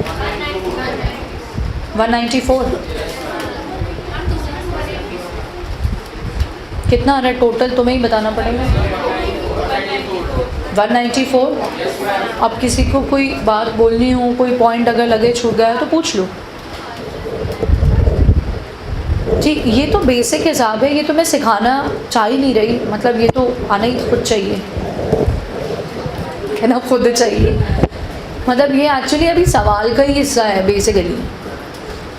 A: 194। कितना आ रहा है टोटल? तुम्हें ही बताना पड़ेगा। 194। अब किसी को कोई बात बोलनी हो, कोई पॉइंट अगर लगे छूट गया तो पूछ लो। ठीक, ये तो बेसिक हिसाब है, ये तो मैं सिखाना चाह ही नहीं रही, मतलब ये तो आना ही खुद चाहिए है ना, खुद चाहिए। मतलब ये एक्चुअली अभी सवाल का ही हिस्सा है बेसिकली।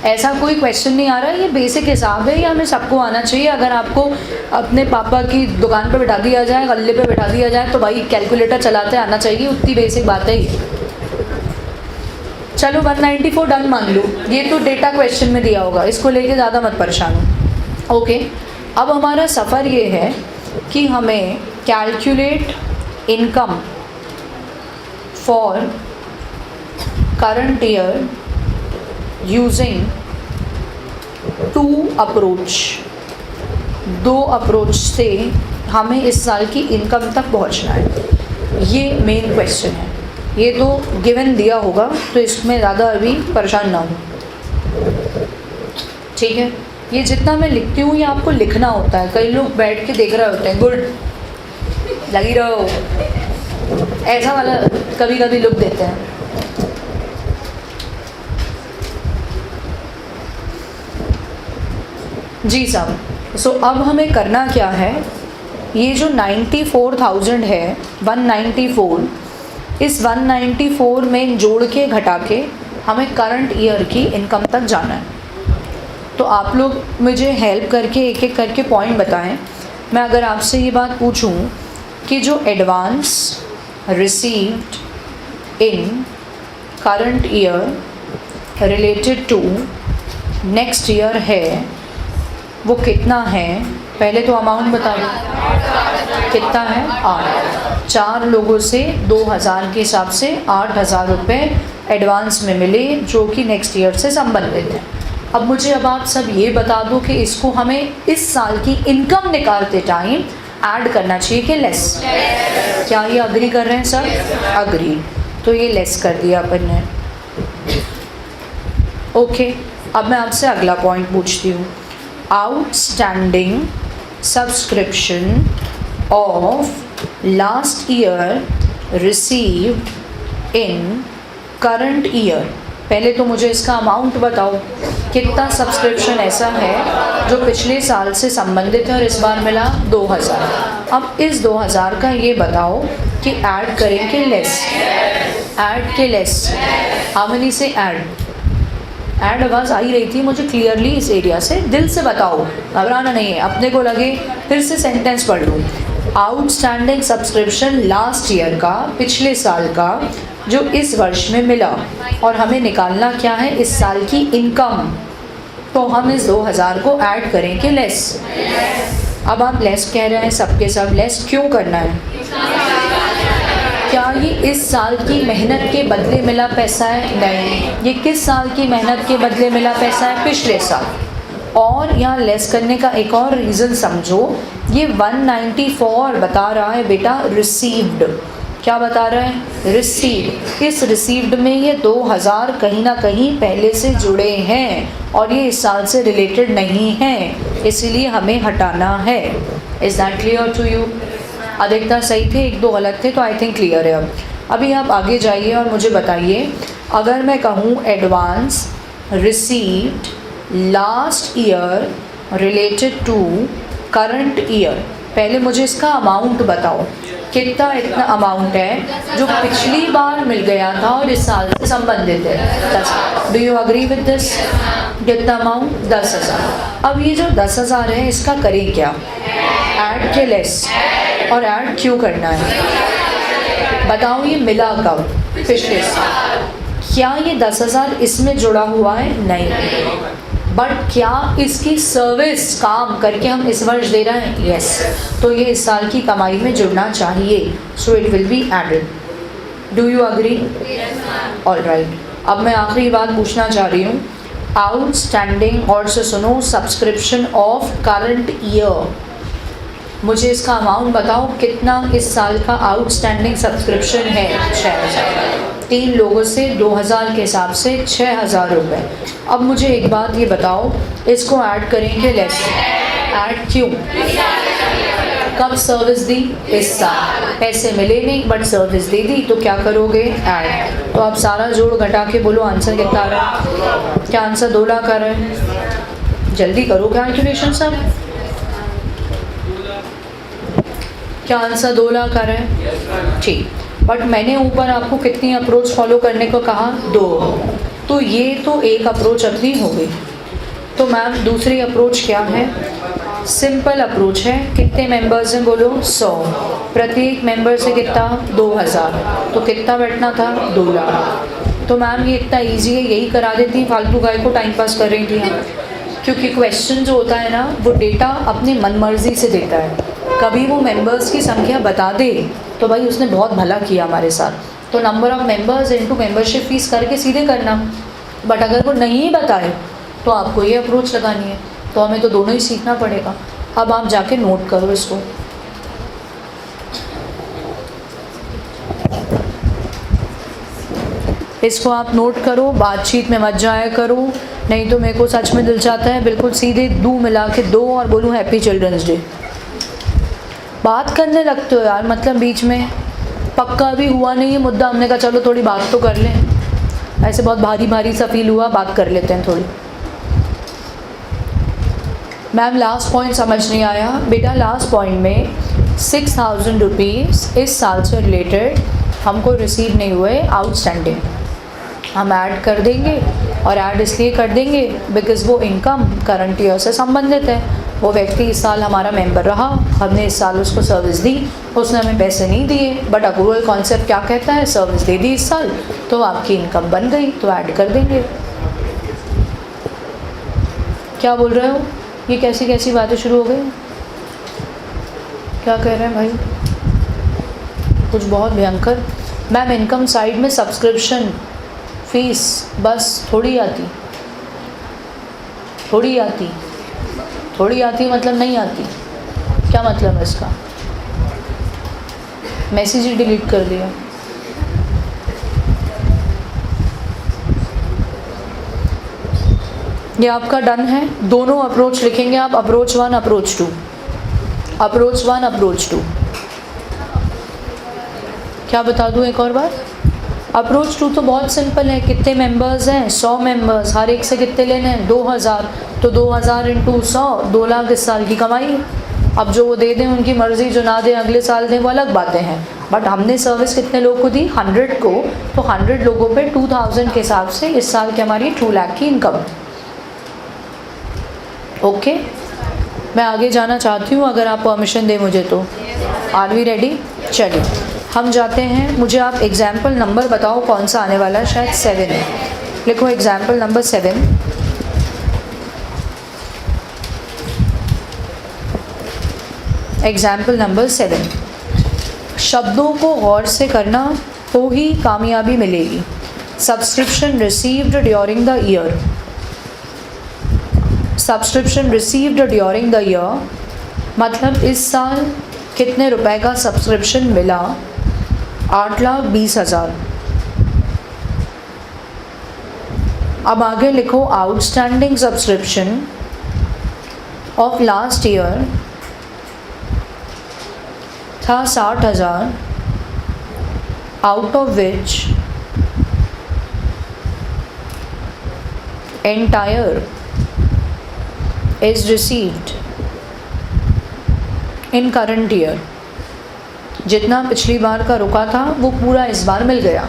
A: ऐसा कोई क्वेश्चन नहीं आ रहा है, ये बेसिक हिसाब है, ये हमें सबको आना चाहिए। अगर आपको अपने पापा की दुकान पे बिठा दिया जाए, गल्ले पे बिठा दिया जाए, तो भाई कैलकुलेटर चलाते आना चाहिए, उतनी बेसिक बात है ये। चलो 194 डन मान लो, ये तो डेटा क्वेश्चन में दिया होगा, इसको लेके ज़्यादा मत परेशान हो। ओके, अब हमारा सफ़र ये है कि हमें calculate income for current year using 2 approach. 2 approach से हमें इस साल की इनकम तक पहुंचना है। ये मेन क्वेश्चन है। ये तो गिवन दिया होगा, तो इसमें ज़्यादा अभी परेशान ना हो, ठीक है। ये जितना मैं लिखती हूँ ये आपको लिखना होता है। कई लोग बैठ के देख रहे होते हैं, गुड लगी रहो, ऐसा वाला कभी कभी लुक देते हैं। जी साहब। सो अब हमें करना क्या है, ये जो 94,000 है, 194, इस 194 में जोड़ के घटा के हमें करंट ईयर की इनकम तक जाना है। तो आप लोग मुझे हेल्प करके एक एक करके पॉइंट बताएं। मैं अगर आपसे ये बात पूछूं कि जो advance received in current year related to next year है, वो कितना है? पहले तो अमाउंट बता दो, कितना है? 8। 4 लोगों से 2000 के हिसाब से 8000 रुपये एडवांस में मिले, जो कि नेक्स्ट ईयर से संबंधित है। अब मुझे अब आप सब ये बता दो कि इसको हमें इस साल की इनकम निकालते टाइम ऐड करना चाहिए कि लेस? क्या ये अग्री कर रहे हैं सर? अग्री। तो ये लेस कर दिया अपन ने। ओके, अब मैं आपसे अगला पॉइंट पूछती हूँ। Outstanding subscription of last year received in current year. पहले तो मुझे इसका अमाउंट बताओ, कितना सब्सक्रिप्शन ऐसा है जो पिछले साल से संबंधित है और इस बार मिला 2000। अब इस 2000 का ये बताओ कि ऐड करें कि लेस? ऐड के लेस? हाउ मेनी से ऐड? ऐड आवाज़ आ ही रही थी मुझे क्लियरली इस एरिया से, दिल से बताओ, घबराना नहीं है। अपने को लगे फिर से सेंटेंस पढ़ लूँ। आउटस्टैंडिंग सब्सक्रिप्शन लास्ट ईयर का, पिछले साल का, जो इस वर्ष में मिला, और हमें निकालना क्या है? इस साल की इनकम। तो हम इस 2000 को ऐड करें कि लेस? अब आप लेस कह रहे हैं सबके सब, लेस क्यों करना है? क्या ये इस साल की मेहनत के बदले मिला पैसा है? नहीं। ये किस साल की मेहनत के बदले मिला पैसा है? पिछले साल। और यहाँ लेस करने का एक और रीज़न समझो, ये 194 बता रहा है बेटा रिसीव्ड, क्या बता रहा है? रिसीव। इस रिसीव्ड में ये 2000 कहीं ना कहीं पहले से जुड़े हैं और ये इस साल से रिलेटेड नहीं हैं, इसीलिए हमें हटाना है। Is that clear to you? अधिकतर सही थे, एक दो गलत थे, तो आई थिंक क्लियर है। अब अभी आप आगे जाइए और मुझे बताइए, अगर मैं कहूँ advance received last year related to current year, पहले मुझे इसका अमाउंट बताओ, कितना इतना अमाउंट है जो पिछली बार मिल गया था और इस साल से संबंधित है। 10। Do you agree with this? कितना अमाउंट? 10,000। अब ये जो 10,000 है इसका करें क्या? ऐड के लेस, और ऐड क्यों करना है बताओ? ये मिला कब? पिछले साल। क्या ये 10,000 इसमें जुड़ा हुआ है? नहीं। बट क्या इसकी सर्विस काम करके हम इस वर्ष दे रहे हैं? यस। तो ये इस साल की कमाई में जुड़ना चाहिए, so it will be added. Do you agree? All right. अब मैं आखिरी बात पूछना चाह रही हूँ, आउटस्टैंडिंग, और से सुनो, सब्सक्रिप्शन ऑफ करंट ईयर, मुझे इसका अमाउंट बताओ, कितना इस साल का आउटस्टैंडिंग सब्सक्रिप्शन है? 6,000। 3 लोगों से 2,000 के हिसाब से 6,000 रुपये। अब मुझे एक बात ये बताओ, इसको ऐड करेंगे लेस, ऐड क्यों? कब सर्विस दी? इस साल। पैसे मिले नहीं बट सर्विस दे दी, तो क्या करोगे? ऐड। तो आप सारा जोड़ घटा के बोलो आंसर कितना आ रहा है? क्या आंसर 2 लाख आ रहा है? जल्दी करो कैलकुलेशन सब। क्या आंसर 2 लाख आ रहा है? ठीक। बट मैंने ऊपर आपको कितनी अप्रोच फॉलो करने को कहा? 2। तो ये तो एक अप्रोच अपनी हो गई। तो मैम दूसरी अप्रोच क्या है? सिंपल अप्रोच है। कितने मेंबर्स हैं बोलो? 100। प्रत्येक मेंबर से कितना? 2,000। तो कितना बैठना था? 2 लाख। तो मैम ये इतना ईजी है, यही करा देती, फालतू गाय को टाइम पास कर रही थी हम। क्योंकि क्वेश्चन जो होता है ना, वो डेटा अपनी मनमर्जी से देता है। कभी वो मेंबर्स की संख्या बता दे तो भाई उसने बहुत भला किया हमारे साथ। तो number of members into membership fees करके सीधे करना। बट अगर वो नहीं बताए तो आपको ये अप्रोच लगानी है। तो हमें तो दोनों ही सीखना पड़ेगा। अब आप जाके नोट करो इसको। इसको आप नोट करो, बातचीत में मत जाया करो, नहीं तो मेरे को सच में दिल चाहता है बिल्कुल सीधे 2 मिला के 2 और बोलूँ हैप्पी चिल्ड्रंस डे। बात करने लगते हो यार, मतलब बीच में पक्का भी हुआ नहीं है मुद्दा, हमने कहा चलो थोड़ी बात तो कर लें। ऐसे बहुत भारी भारी सा फील हुआ, बात कर लेते हैं थोड़ी। मैम लास्ट पॉइंट समझ नहीं आया बेटा। लास्ट पॉइंट में 6,000 रुपीज़ इस साल से रिलेटेड हमको रिसीव नहीं हुए आउटस्टैंडिंग, हम ऐड कर देंगे। और ऐड इसलिए कर देंगे बिकॉज़ वो इनकम करंट ईयर से संबंधित है। वो व्यक्ति इस साल हमारा मेंबर रहा, हमने इस साल उसको सर्विस दी, उसने हमें पैसे नहीं दिए, बट अप्रूवल कॉन्सेप्ट क्या कहता है? सर्विस दे दी इस साल तो आपकी इनकम बन गई, तो ऐड कर देंगे। क्या बोल रहे हो? ये कैसी कैसी बातें शुरू हो गई? क्या कह रहे हैं भाई? कुछ बहुत भयंकर। मैम इनकम साइड में सब्सक्रिप्शन फीस बस थोड़ी आती, थोड़ी आती, थोड़ी आती मतलब नहीं आती। क्या मतलब है इसका? मैसेज ही डिलीट कर दिया। ये आपका डन है। दोनों अप्रोच लिखेंगे आप, अप्रोच 1 अप्रोच 2, अप्रोच 1 अप्रोच 2। क्या बता दूं एक और बार? अप्रोच 2 तो बहुत सिंपल है। कितने मेंबर्स हैं? 100 मेंबर्स। हर एक से कितने लेने हैं? 2,000। तो 2,000 इंटू 100, 2 लाख इस साल की कमाई। अब जो वो दे दें उनकी मर्ज़ी, जो ना दें अगले साल दें, वो अलग बातें हैं। बट हमने सर्विस कितने लोगों को दी? 100 को। तो 100 लोगों पे 2,000 के हिसाब से इस साल की हमारी 2 लाख की इनकम। ओके, मैं आगे जाना चाहती हूँ अगर आप परमिशन दें मुझे तो। Are we ready? चलिए हम जाते हैं। मुझे आप एग्जाम्पल नंबर बताओ कौन सा आने वाला है। शायद 7 है। लिखो एग्जाम्पल नंबर 7। Example number 7। शब्दों को गौर से करना तो ही कामयाबी मिलेगी। Subscription received during the year. Subscription received during the year मतलब इस साल कितने रुपए का सब्सक्रिप्शन मिला 8,20,000। अब आगे लिखो outstanding subscription of last year था 60,000, out of which entire is received in current year. जितना पिछली बार का रुका था वो पूरा इस बार मिल गया।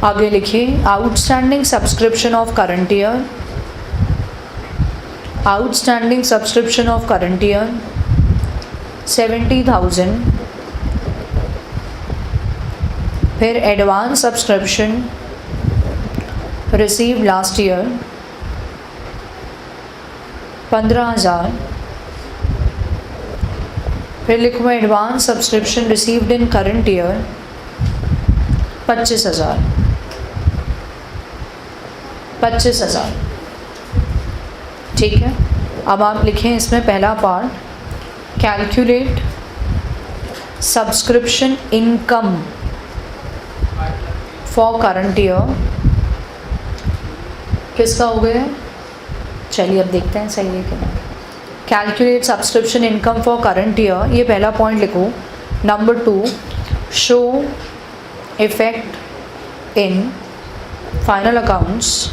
A: आगे लिखिए outstanding subscription of current year, outstanding subscription of current year 70,000, फिर advance subscription receive last year 15,000, फिर लिखो advance subscription received in current year 25,000। 25,000 ठीक है। अब आप लिखें इसमें पहला part, calculate subscription income for current year. किसका हो गया? चलिए अब देखते हैं सही है कि नहीं। Calculate subscription income for current year, ये पहला पॉइंट लिखो। Number 2, show effect in final accounts,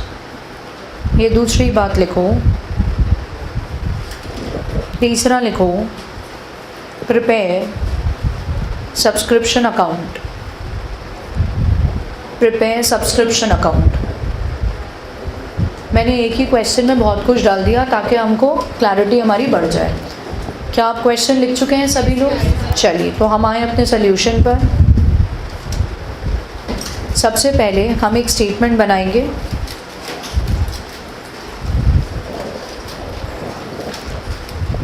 A: ये दूसरी बात लिखो। तीसरा लिखो prepare subscription account, prepare subscription account. मैंने एक ही क्वेश्चन में बहुत कुछ डाल दिया ताकि हमको क्लैरिटी हमारी बढ़ जाए। क्या आप क्वेश्चन लिख चुके हैं सभी लोग? चलिए तो हम आए अपने सोल्यूशन पर। सबसे पहले हम एक स्टेटमेंट बनाएंगे।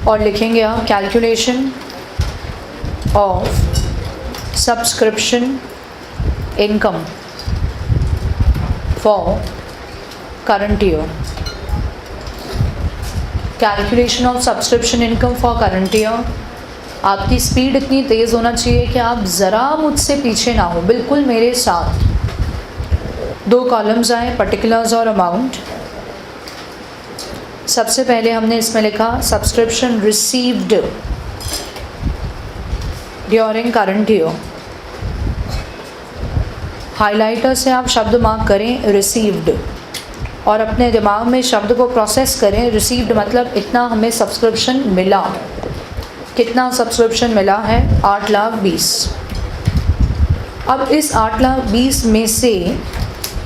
A: और लिखेंगे आप calculation of subscription income for current year. Calculation of subscription income for current year. आपकी स्पीड इतनी तेज़ होना चाहिए कि आप ज़रा मुझसे पीछे ना हो, बिल्कुल मेरे साथ। 2 कॉलम्स आए, पर्टिकुलर्स और अमाउंट। सबसे पहले हमने इसमें लिखा subscription received during current year. Highlighter से आप शब्द मार्क करें रिसीव्ड और अपने दिमाग में शब्द को प्रोसेस करें। रिसीव्ड मतलब इतना हमें सब्सक्रिप्शन मिला। कितना सब्सक्रिप्शन मिला है? 8,20,000। अब इस 8,20,000 में से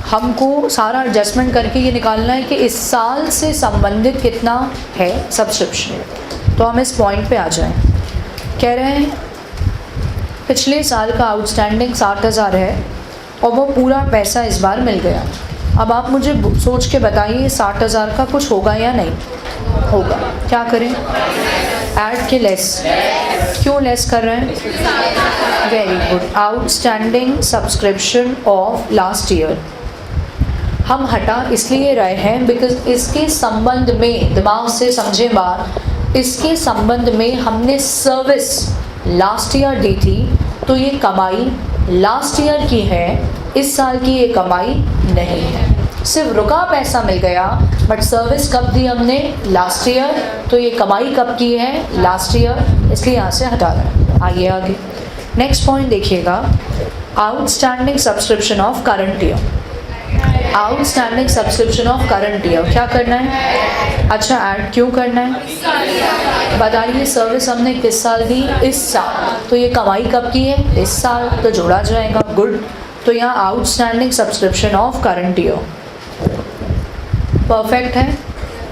A: हमको सारा एडजस्टमेंट करके ये निकालना है कि इस साल से संबंधित कितना है सब्सक्रिप्शन। तो हम इस पॉइंट पे आ जाएं। कह रहे हैं पिछले साल का आउटस्टैंडिंग 60,000 है और वो पूरा पैसा इस बार मिल गया। अब आप मुझे सोच के बताइए 60,000 का कुछ होगा या नहीं होगा? क्या करें? ऐड के लेस। क्यों लेस कर रहे हैं? Very good. Outstanding subscription of last year हम हटा इसलिए रहे हैं बिकॉज इसके संबंध में, दिमाग से समझे बात, इसके संबंध में हमने सर्विस लास्ट ईयर दी थी तो ये कमाई लास्ट ईयर की है, इस साल की ये कमाई नहीं है। सिर्फ रुका पैसा मिल गया बट सर्विस कब दी हमने? Last year. तो ये कमाई कब की है? Last year. इसलिए यहाँ से हटा रहे हैं। आइए आगे नेक्स्ट पॉइंट देखिएगा, outstanding subscription of current year. Outstanding subscription of current year क्या करना है? अच्छा ऐड क्यों करना है बताइए? सर्विस हमने किस साल दी? इस साल। तो ये कमाई कब की है? इस साल। तो जोड़ा जाएगा। गुड। तो यहाँ outstanding subscription of current year perfect है।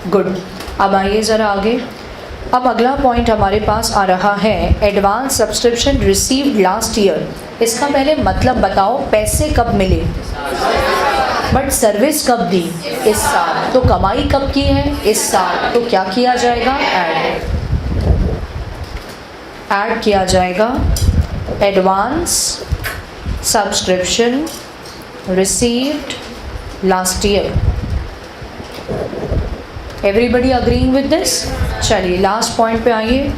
A: गुड। अब आइए ज़रा आगे। अब अगला पॉइंट हमारे पास आ रहा है advance subscription received last year. इसका पहले मतलब बताओ, पैसे कब मिले बट सर्विस कब दी? इस साल। तो कमाई कब की है? इस साल। तो क्या किया जाएगा? ऐड किया जाएगा advance subscription received last year. Everybody agreeing with this? चलिए लास्ट पॉइंट पे आइए,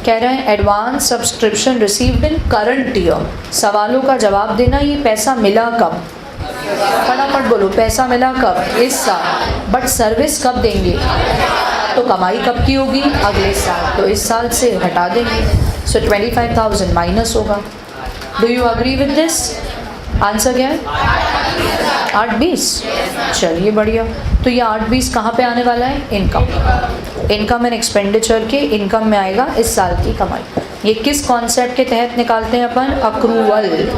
A: कह रहे हैं advance subscription received in current year. सवालों का जवाब देना, ये पैसा मिला कब, फटाफट बोलो, पैसा मिला कब, इस साल, बट सर्विस कब देंगे, तो कमाई कब की होगी, अगले साल, तो इस साल से हटा देंगे। सो 25,000 माइनस होगा। Do you agree with this? Answer क्या है? 8-20। चलिए बढ़िया। तो ये 8-20 कहाँ पे आने वाला है? इनकम। इनकम एंड एक्सपेंडिचर के इनकम में आएगा इस साल की कमाई। ये किस कॉन्सेप्ट के तहत निकालते हैं अपन? अक्रूवल।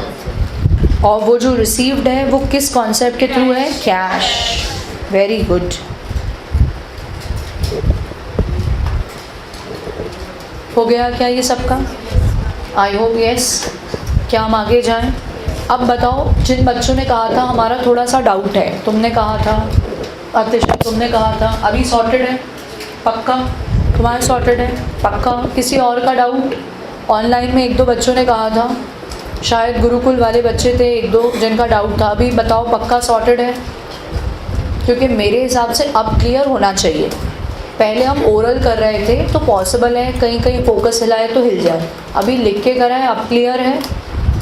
A: और वो जो रिसीव्ड है वो किस कॉन्सेप्ट के थ्रू है? कैश। Very good. हो गया क्या ये सबका? I hope yes. क्या हम आगे जाएं? अब बताओ, जिन बच्चों ने कहा था हमारा थोड़ा सा डाउट है, तुमने कहा था, अतिशा तुमने कहा था, अभी सॉर्टेड है पक्का? तुम्हारा सॉर्टेड है पक्का? किसी और का डाउट? ऑनलाइन में 1-2 बच्चों ने कहा था, शायद गुरुकुल वाले बच्चे थे 1-2 जिनका डाउट था। अभी बताओ पक्का सॉर्टेड है? क्योंकि मेरे हिसाब से अब क्लियर होना चाहिए। पहले हम ओरल कर रहे थे तो पॉसिबल है कहीं कहीं फोकस हिलाए तो हिल जाए, अभी लिख के कराएं। अब क्लियर है?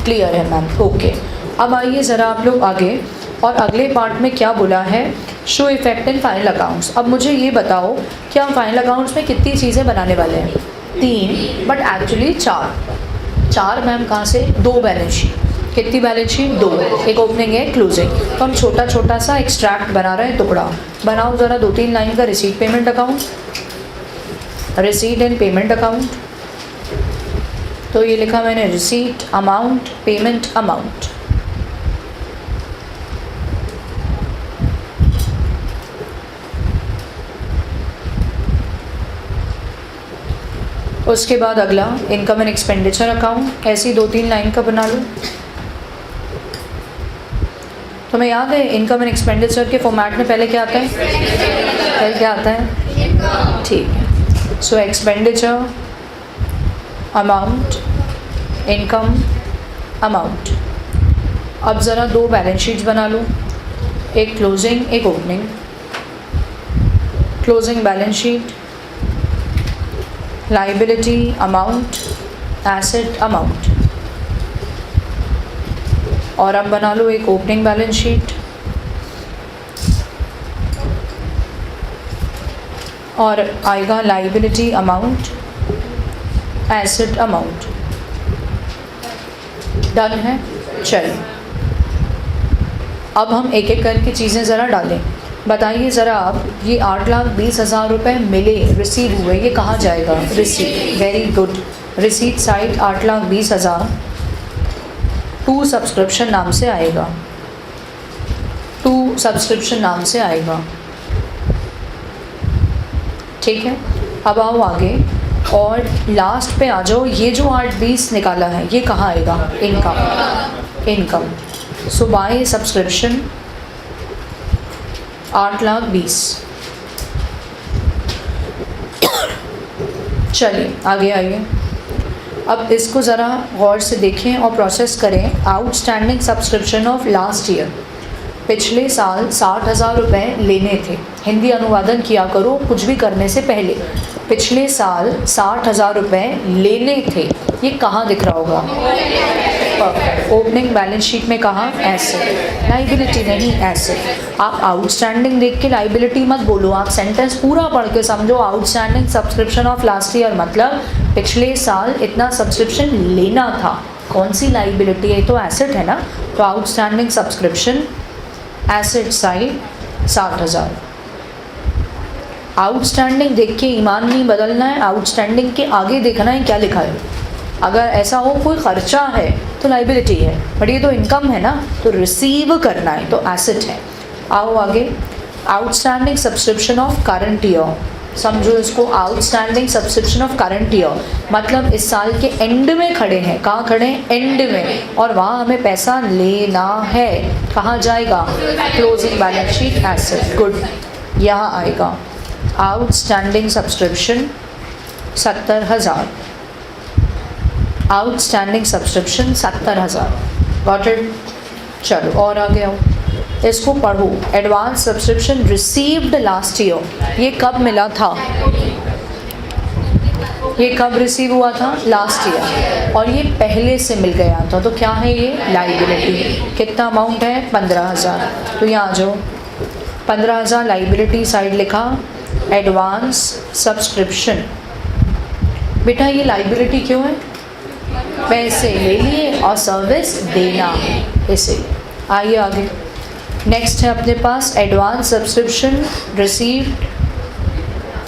A: क्लियर है मैम, ओके। अब आइए ज़रा आप लोग आगे, और अगले पार्ट में क्या बोला है? Show effect in final accounts. अब मुझे ये बताओ कि हम फाइनल अकाउंट्स में कितनी चीज़ें बनाने वाले हैं? 3, बट एक्चुअली 4 मैम। कहाँ से? 2 बैलेंस शीट। कितनी बैलेंस शीट? 2। एक ओपनिंग है, क्लोजिंग। तो हम छोटा छोटा सा एक्सट्रैक्ट बना रहे हैं, टुकड़ा। बनाओ ज़रा 2-3 लाइन का receipt payment account, receipt and payment account. तो ये लिखा मैंने, रिसीट अमाउंट, पेमेंट अमाउंट। उसके बाद अगला इनकम एंड एक्सपेंडिचर अकाउंट, ऐसी 2-3 लाइन का बना लो। तुम्हें याद है इनकम एंड एक्सपेंडिचर के फॉर्मेट में पहले क्या आता है? पहले क्या आता है? ठीक है। सो एक्सपेंडिचर अमाउंट, इनकम अमाउंट। अब ज़रा 2 बैलेंस शीट्स बना लो, एक क्लोजिंग एक opening. Closing balance sheet, liability amount, asset amount. और अब बना लो एक ओपनिंग बैलेंस शीट, और आएगा liability amount, asset amount. Done है? चलिए अब हम एक एक करके चीज़ें ज़रा डालें। बताइए ज़रा आप, ये 8,20,000 रुपये मिले, रिसीव हुए, ये कहाँ जाएगा? Receipt. Very good. Receipt side 8,20,000 to subscription नाम से आएगा, टू सब्सक्रिप्शन नाम से आएगा। ठीक है, अब आओ आगे और लास्ट पे आ जाओ। ये जो 8,20 निकाला है ये कहाँ आएगा? इनकम। इनकम। सो बाय सब्सक्रिप्शन 8,20,000। चलिए आगे आइए। अब इसको ज़रा गौर से देखें और प्रोसेस करें। Outstanding subscription of last year, पिछले साल 60,000 रुपये लेने थे। हिंदी अनुवादन किया करो कुछ भी करने से पहले। पिछले साल 60,000 रुपये लेने थे, ये कहाँ दिख रहा होगा? ओपनिंग बैलेंस शीट में कहाँ? एसेट। लाइबिलिटी नहीं, एसेट। आप आउटस्टैंडिंग देख के लाइबिलिटी मत बोलो, आप सेंटेंस पूरा पढ़ के समझो। Outstanding subscription of last year मतलब पिछले साल इतना सब्सक्रिप्शन लेना था। कौन सी लाइबिलिटी है? तो एसेट है ना। तो outstanding subscription asset side 60,000। Outstanding देख के ईमान नहीं बदलना है, आउटस्टैंडिंग के आगे देखना है क्या लिखा है। अगर ऐसा हो कोई खर्चा है तो लाइबिलिटी है, बट ये तो इनकम है ना, तो रिसीव करना है तो एसेट है। आओ आगे। Outstanding subscription of current year, समझो इसको। Outstanding subscription of current year मतलब इस साल के एंड में खड़े हैं। कहाँ खड़े हैं? एंड में। और वहाँ हमें पैसा लेना है। कहाँ जाएगा? Closing balance sheet asset. Good, यहाँ आएगा outstanding subscription 70,000। Outstanding subscription 70,000। Got it? चलो और आगे आओ, इसको पढ़ो। Advance subscription received last year, ये कब मिला था? ये कब रिसीव हुआ था? लास्ट ईयर, और ये पहले से मिल गया था, तो क्या है ये? लाइबिलिटी। कितना अमाउंट है? 15,000। तो यहाँ आ जाओ, 15,000 लाइबिलिटी साइड लिखा, एडवांस सब्सक्रिप्शन। बेटा ये लाइबिलिटी क्यों है? पैसे ले लिए और सर्विस देना, इसे। आइए आगे, नेक्स्ट है अपने पास एडवांस सब्सक्रिप्शन रिसीव्ड।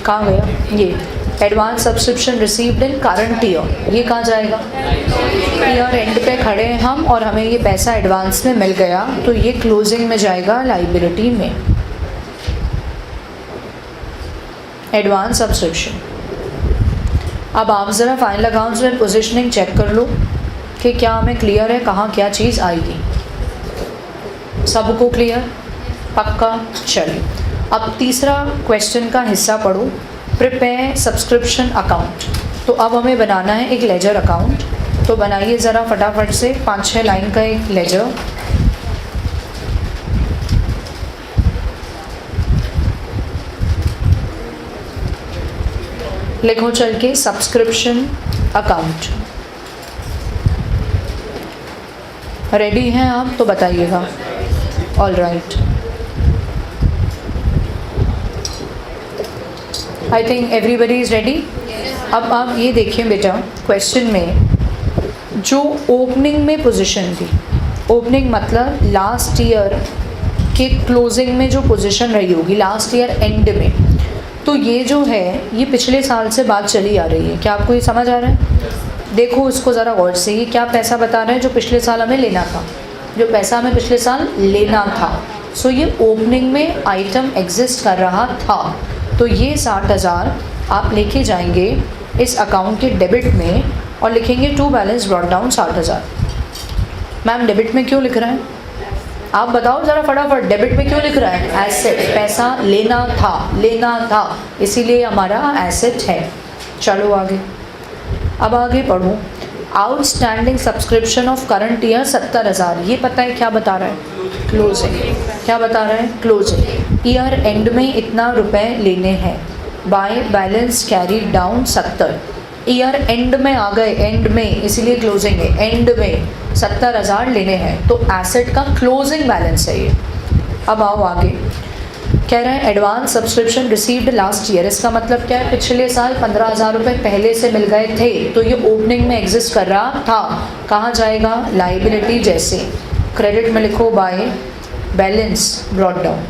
A: कहाँ गया ये? Advance subscription received in current year. ये कहाँ जाएगा? ईयर एंड पे खड़े हैं हम और हमें ये पैसा एडवांस में मिल गया, तो ये क्लोजिंग में जाएगा, लाइबिलिटी में। Advance subscription. अब आप ज़रा फाइनल अकाउंट्स में पोजीशनिंग चेक कर लो कि क्या हमें क्लियर है कहाँ क्या चीज़ आएगी। सबको क्लियर? पक्का? चलिए अब तीसरा क्वेश्चन का हिस्सा पढ़ो, प्रिपेयर सब्सक्रिप्शन अकाउंट। तो अब हमें बनाना है एक लेजर अकाउंट, तो बनाइए ज़रा फटाफट से, 5-6 लाइन का एक लेजर। लिखो चल के सब्सक्रिप्शन अकाउंट। रेडी हैं आप? तो बताइएगा। All right, I think everybody is ready. अब आप ये देखिए बेटा, क्वेश्चन में जो ओपनिंग में पोजीशन थी, ओपनिंग मतलब लास्ट ईयर के क्लोजिंग में जो पोजीशन रही होगी, लास्ट ईयर एंड में, तो ये जो है ये पिछले साल से बात चली आ रही है। क्या आपको ये समझ आ रहा है? देखो इसको ज़रा गौर से, ये क्या पैसा बता रहे हैं जो पिछले साल हमें लेना था, जो पैसा हमें पिछले साल लेना था। सो ये ओपनिंग में आइटम एग्जिस्ट कर रहा था, तो ये 60,000 आप लेके जाएंगे इस अकाउंट के डेबिट में और लिखेंगे to balance brought down 60,000। Ma'am debit में क्यों लिख रहा है? आप बताओ ज़रा फटाफट, डेबिट में क्यों लिख रहा है? एसेट, पैसा लेना था, इसीलिए हमारा एसेट है। चलो आगे, अब आगे पढ़ो। Outstanding subscription of current year 70,000। ये पता है क्या बता रहा है? क्लोजिंग। क्या बता रहा है? क्लोजिंग। ईयर एंड में इतना रुपए लेने हैं, by balance carry down 70। Year and में आ गए, एंड में, इसीलिए क्लोजिंग है। एंड में 70,000 लेने हैं, तो एसेट का क्लोजिंग बैलेंस है ये। अब आओ आगे, कह रहे हैं advance subscription received last year. इसका मतलब क्या है? पिछले साल 15,000 रुपये पहले से मिल गए थे, तो ये ओपनिंग में एग्जिस्ट कर रहा था। कहाँ जाएगा? लाइबिलिटी। जैसे क्रेडिट में लिखो by balance brought down,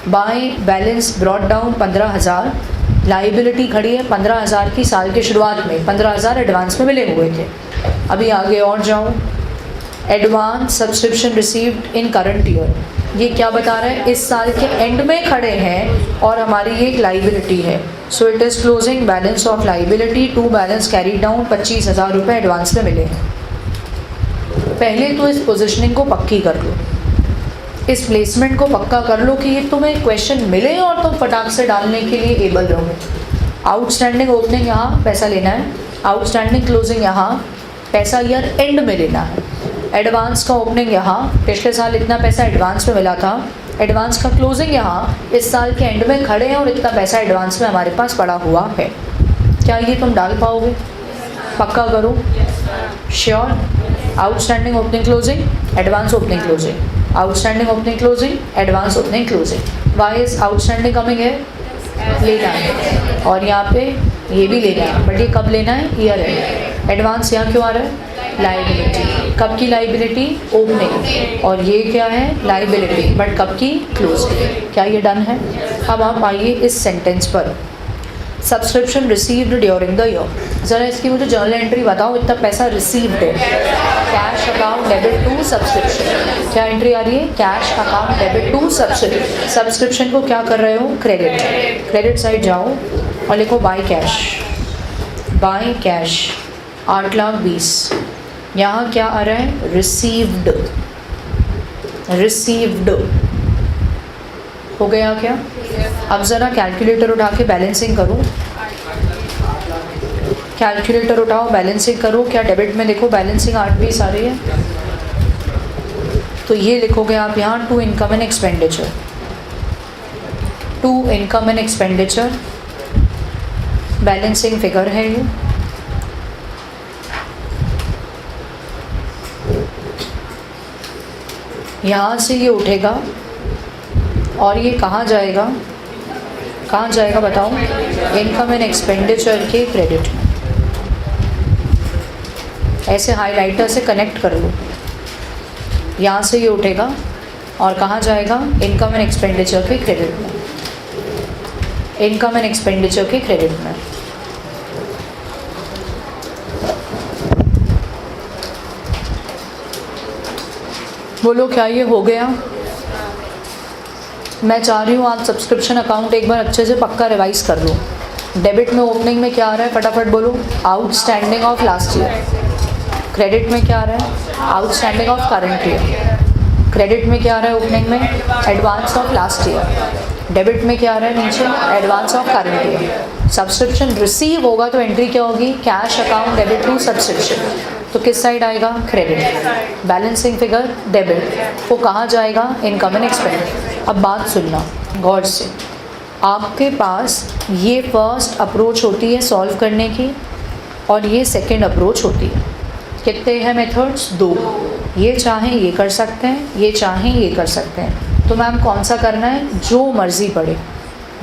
A: by balance brought down 15,000। Liability खड़ी है 15,000 की साल की शुरुआत में, 15,000 एडवांस में मिले हुए थे। अभी आगे और जाऊँ, advance subscription received in current year. ये क्या बता रहा है? इस साल के एंड में खड़े हैं और हमारी ये एक लाइबिलिटी है। So it is closing balance of liability to balance carry down. 25,000 रुपये एडवांस में मिले हैं। पहले तो इस पोजिशनिंग को पक्की कर लो, इस प्लेसमेंट को पक्का कर लो कि ये तुम्हें क्वेश्चन मिले और तुम फटाक से डालने के लिए एबल रहो। आउटस्टैंडिंग ओपनिंग यहाँ पैसा लेना है, आउटस्टैंडिंग क्लोजिंग यहाँ पैसा ईयर एंड में लेना है। एडवांस का ओपनिंग यहाँ, पिछले साल इतना पैसा एडवांस में मिला था। एडवांस का क्लोजिंग यहाँ, इस साल के एंड में खड़े हैं और इतना पैसा एडवांस में हमारे पास पड़ा हुआ है। क्या ये तुम डाल पाओगे? पक्का करो, sure. Outstanding opening closing, advance opening closing, outstanding opening closing, advance opening closing. Why is outstanding coming है? लेना है, और यहाँ पे ये भी लेना है, बट ये कब लेना है? Year and. एडवांस यहाँ क्यों आ रहा है? लाइबिलिटी। कब की लाइबिलिटी? ओपनिंग। और ये क्या है? लाइबिलिटी, बट कब की? क्लोजिंग। क्या ये डन है? अब आप आइए इस सेंटेंस पर, subscription received during the year. ज़रा इसकी मुझे जर्नल एंट्री बताओ, इतना पैसा रिसीव्ड है। Cash account debit to subscription. क्या एंट्री आ रही है? Cash account debit to subscription. Subscription को क्या कर रहे हो? क्रेडिट। क्रेडिट साइड जाओ और लिखो बाय कैश। By cash 8,20,000। यहाँ क्या आ रहा है? रिसीव्ड। रिसीव्ड हो गया क्या? अब ज़रा कैलकुलेटर उठा के बैलेंसिंग करो। कैलकुलेटर उठाओ, बैलेंसिंग करो। क्या डेबिट में देखो बैलेंसिंग 8,20,000 आ रही है? तो ये लिखोगे आप यहाँ to income and expenditure. To income and expenditure balancing figure है ये। यहाँ से ये उठेगा और ये कहाँ जाएगा, कहाँ जाएगा बताओ? इनकम एंड एक्सपेंडिचर के क्रेडिट में। ऐसे हाइलाइटर से कनेक्ट कर लो। यहाँ से ये उठेगा और कहाँ जाएगा? इनकम एंड एक्सपेंडिचर के क्रेडिट में। इनकम एंड एक्सपेंडिचर के क्रेडिट में। बोलो क्या ये हो गया? मैं चाह रही हूँ आप सब्सक्रिप्शन अकाउंट एक बार अच्छे से पक्का रिवाइज कर लो। डेबिट में ओपनिंग में क्या आ रहा है फटाफट बोलो? Outstanding of last year. Credit में क्या आ रहा है? Outstanding of current year. Credit में क्या आ रहा है ओपनिंग में? Advance of last year. Debit में क्या आ रहा है नीचे? Advance of current year. Subscription receive होगा तो एंट्री क्या होगी? Cash account debit to subscription. तो किस साइड आएगा? क्रेडिट। Balancing figure debit. वो कहाँ जाएगा? Income and expenditure. अब बात सुनना गौर से। आपके पास ये फर्स्ट अप्रोच होती है सॉल्व करने की और ये सेकंड अप्रोच होती है। कितने हैं मेथड्स? 2। ये चाहें ये कर सकते हैं, ये चाहें ये कर सकते हैं। तो मैम कौन सा करना है? जो मर्ज़ी पड़े,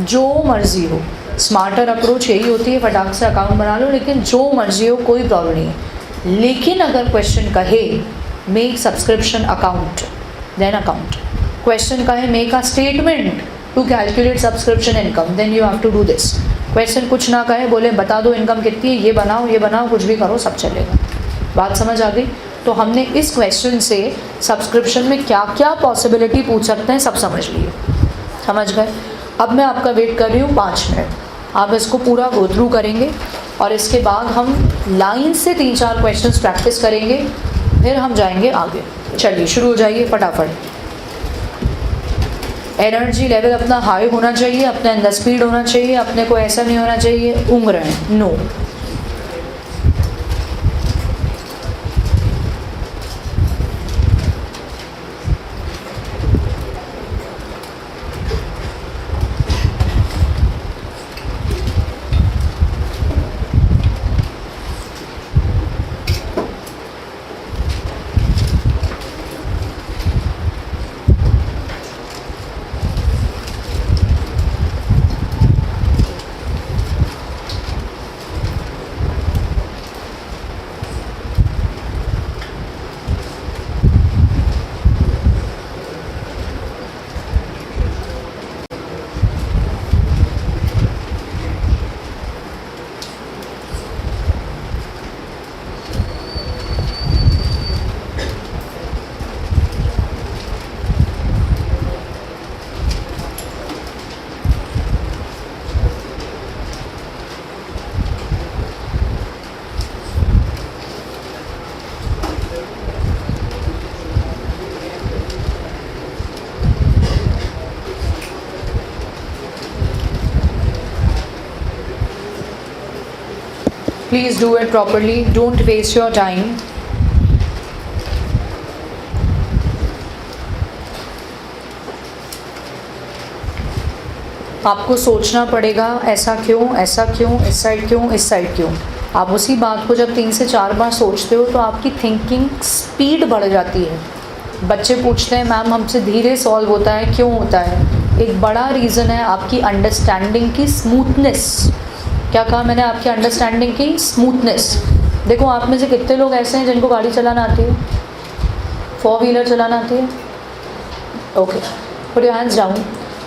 A: जो मर्ज़ी हो। स्मार्टर अप्रोच यही होती है, फटाक से अकाउंट बना लो, लेकिन जो मर्ज़ी हो कोई प्रॉब्लम नहीं है। लेकिन अगर क्वेश्चन कहे make subscription account then account, question कहे make a statement to calculate subscription income, then you have to do this. Question कुछ ना कहे, बोले बता दो इनकम कितनी है, ये बनाओ, कुछ भी करो, सब चलेगा। बात समझ आ गई? तो हमने इस क्वेश्चन से सब्सक्रिप्शन में क्या क्या पॉसिबिलिटी पूछ सकते हैं सब समझ लिए। समझ गए? अब मैं आपका वेट कर रही हूँ 5 मिनट। आप इसको पूरा गो थ्रू करेंगे और इसके बाद हम लाइन से 3-4 क्वेश्चंस प्रैक्टिस करेंगे, फिर हम जाएंगे आगे। चलिए शुरू हो जाइए फटाफट। एनर्जी लेवल अपना हाई होना चाहिए, अपने अंदर स्पीड होना चाहिए, अपने को ऐसा नहीं होना चाहिए ऊँग रहे हैं, no. Please do it properly. Don't waste your time. आपको सोचना पड़ेगा ऐसा क्यों, ऐसा क्यों, इस साइड क्यों, इस साइड क्यों। आप उसी बात को जब 3 से 4 बार सोचते हो तो आपकी थिंकिंग स्पीड बढ़ जाती है। बच्चे पूछते हैं मैम हमसे धीरे सॉल्व होता है, क्यों होता है? एक बड़ा रीज़न है आपकी अंडरस्टैंडिंग की स्मूथनेस। क्या कहा मैंने? आपकी अंडरस्टैंडिंग की स्मूथनेस। देखो आप में से कितने लोग ऐसे हैं जिनको गाड़ी चलाना आती है? 4 व्हीलर चलाना आती है? Okay, put your hands down.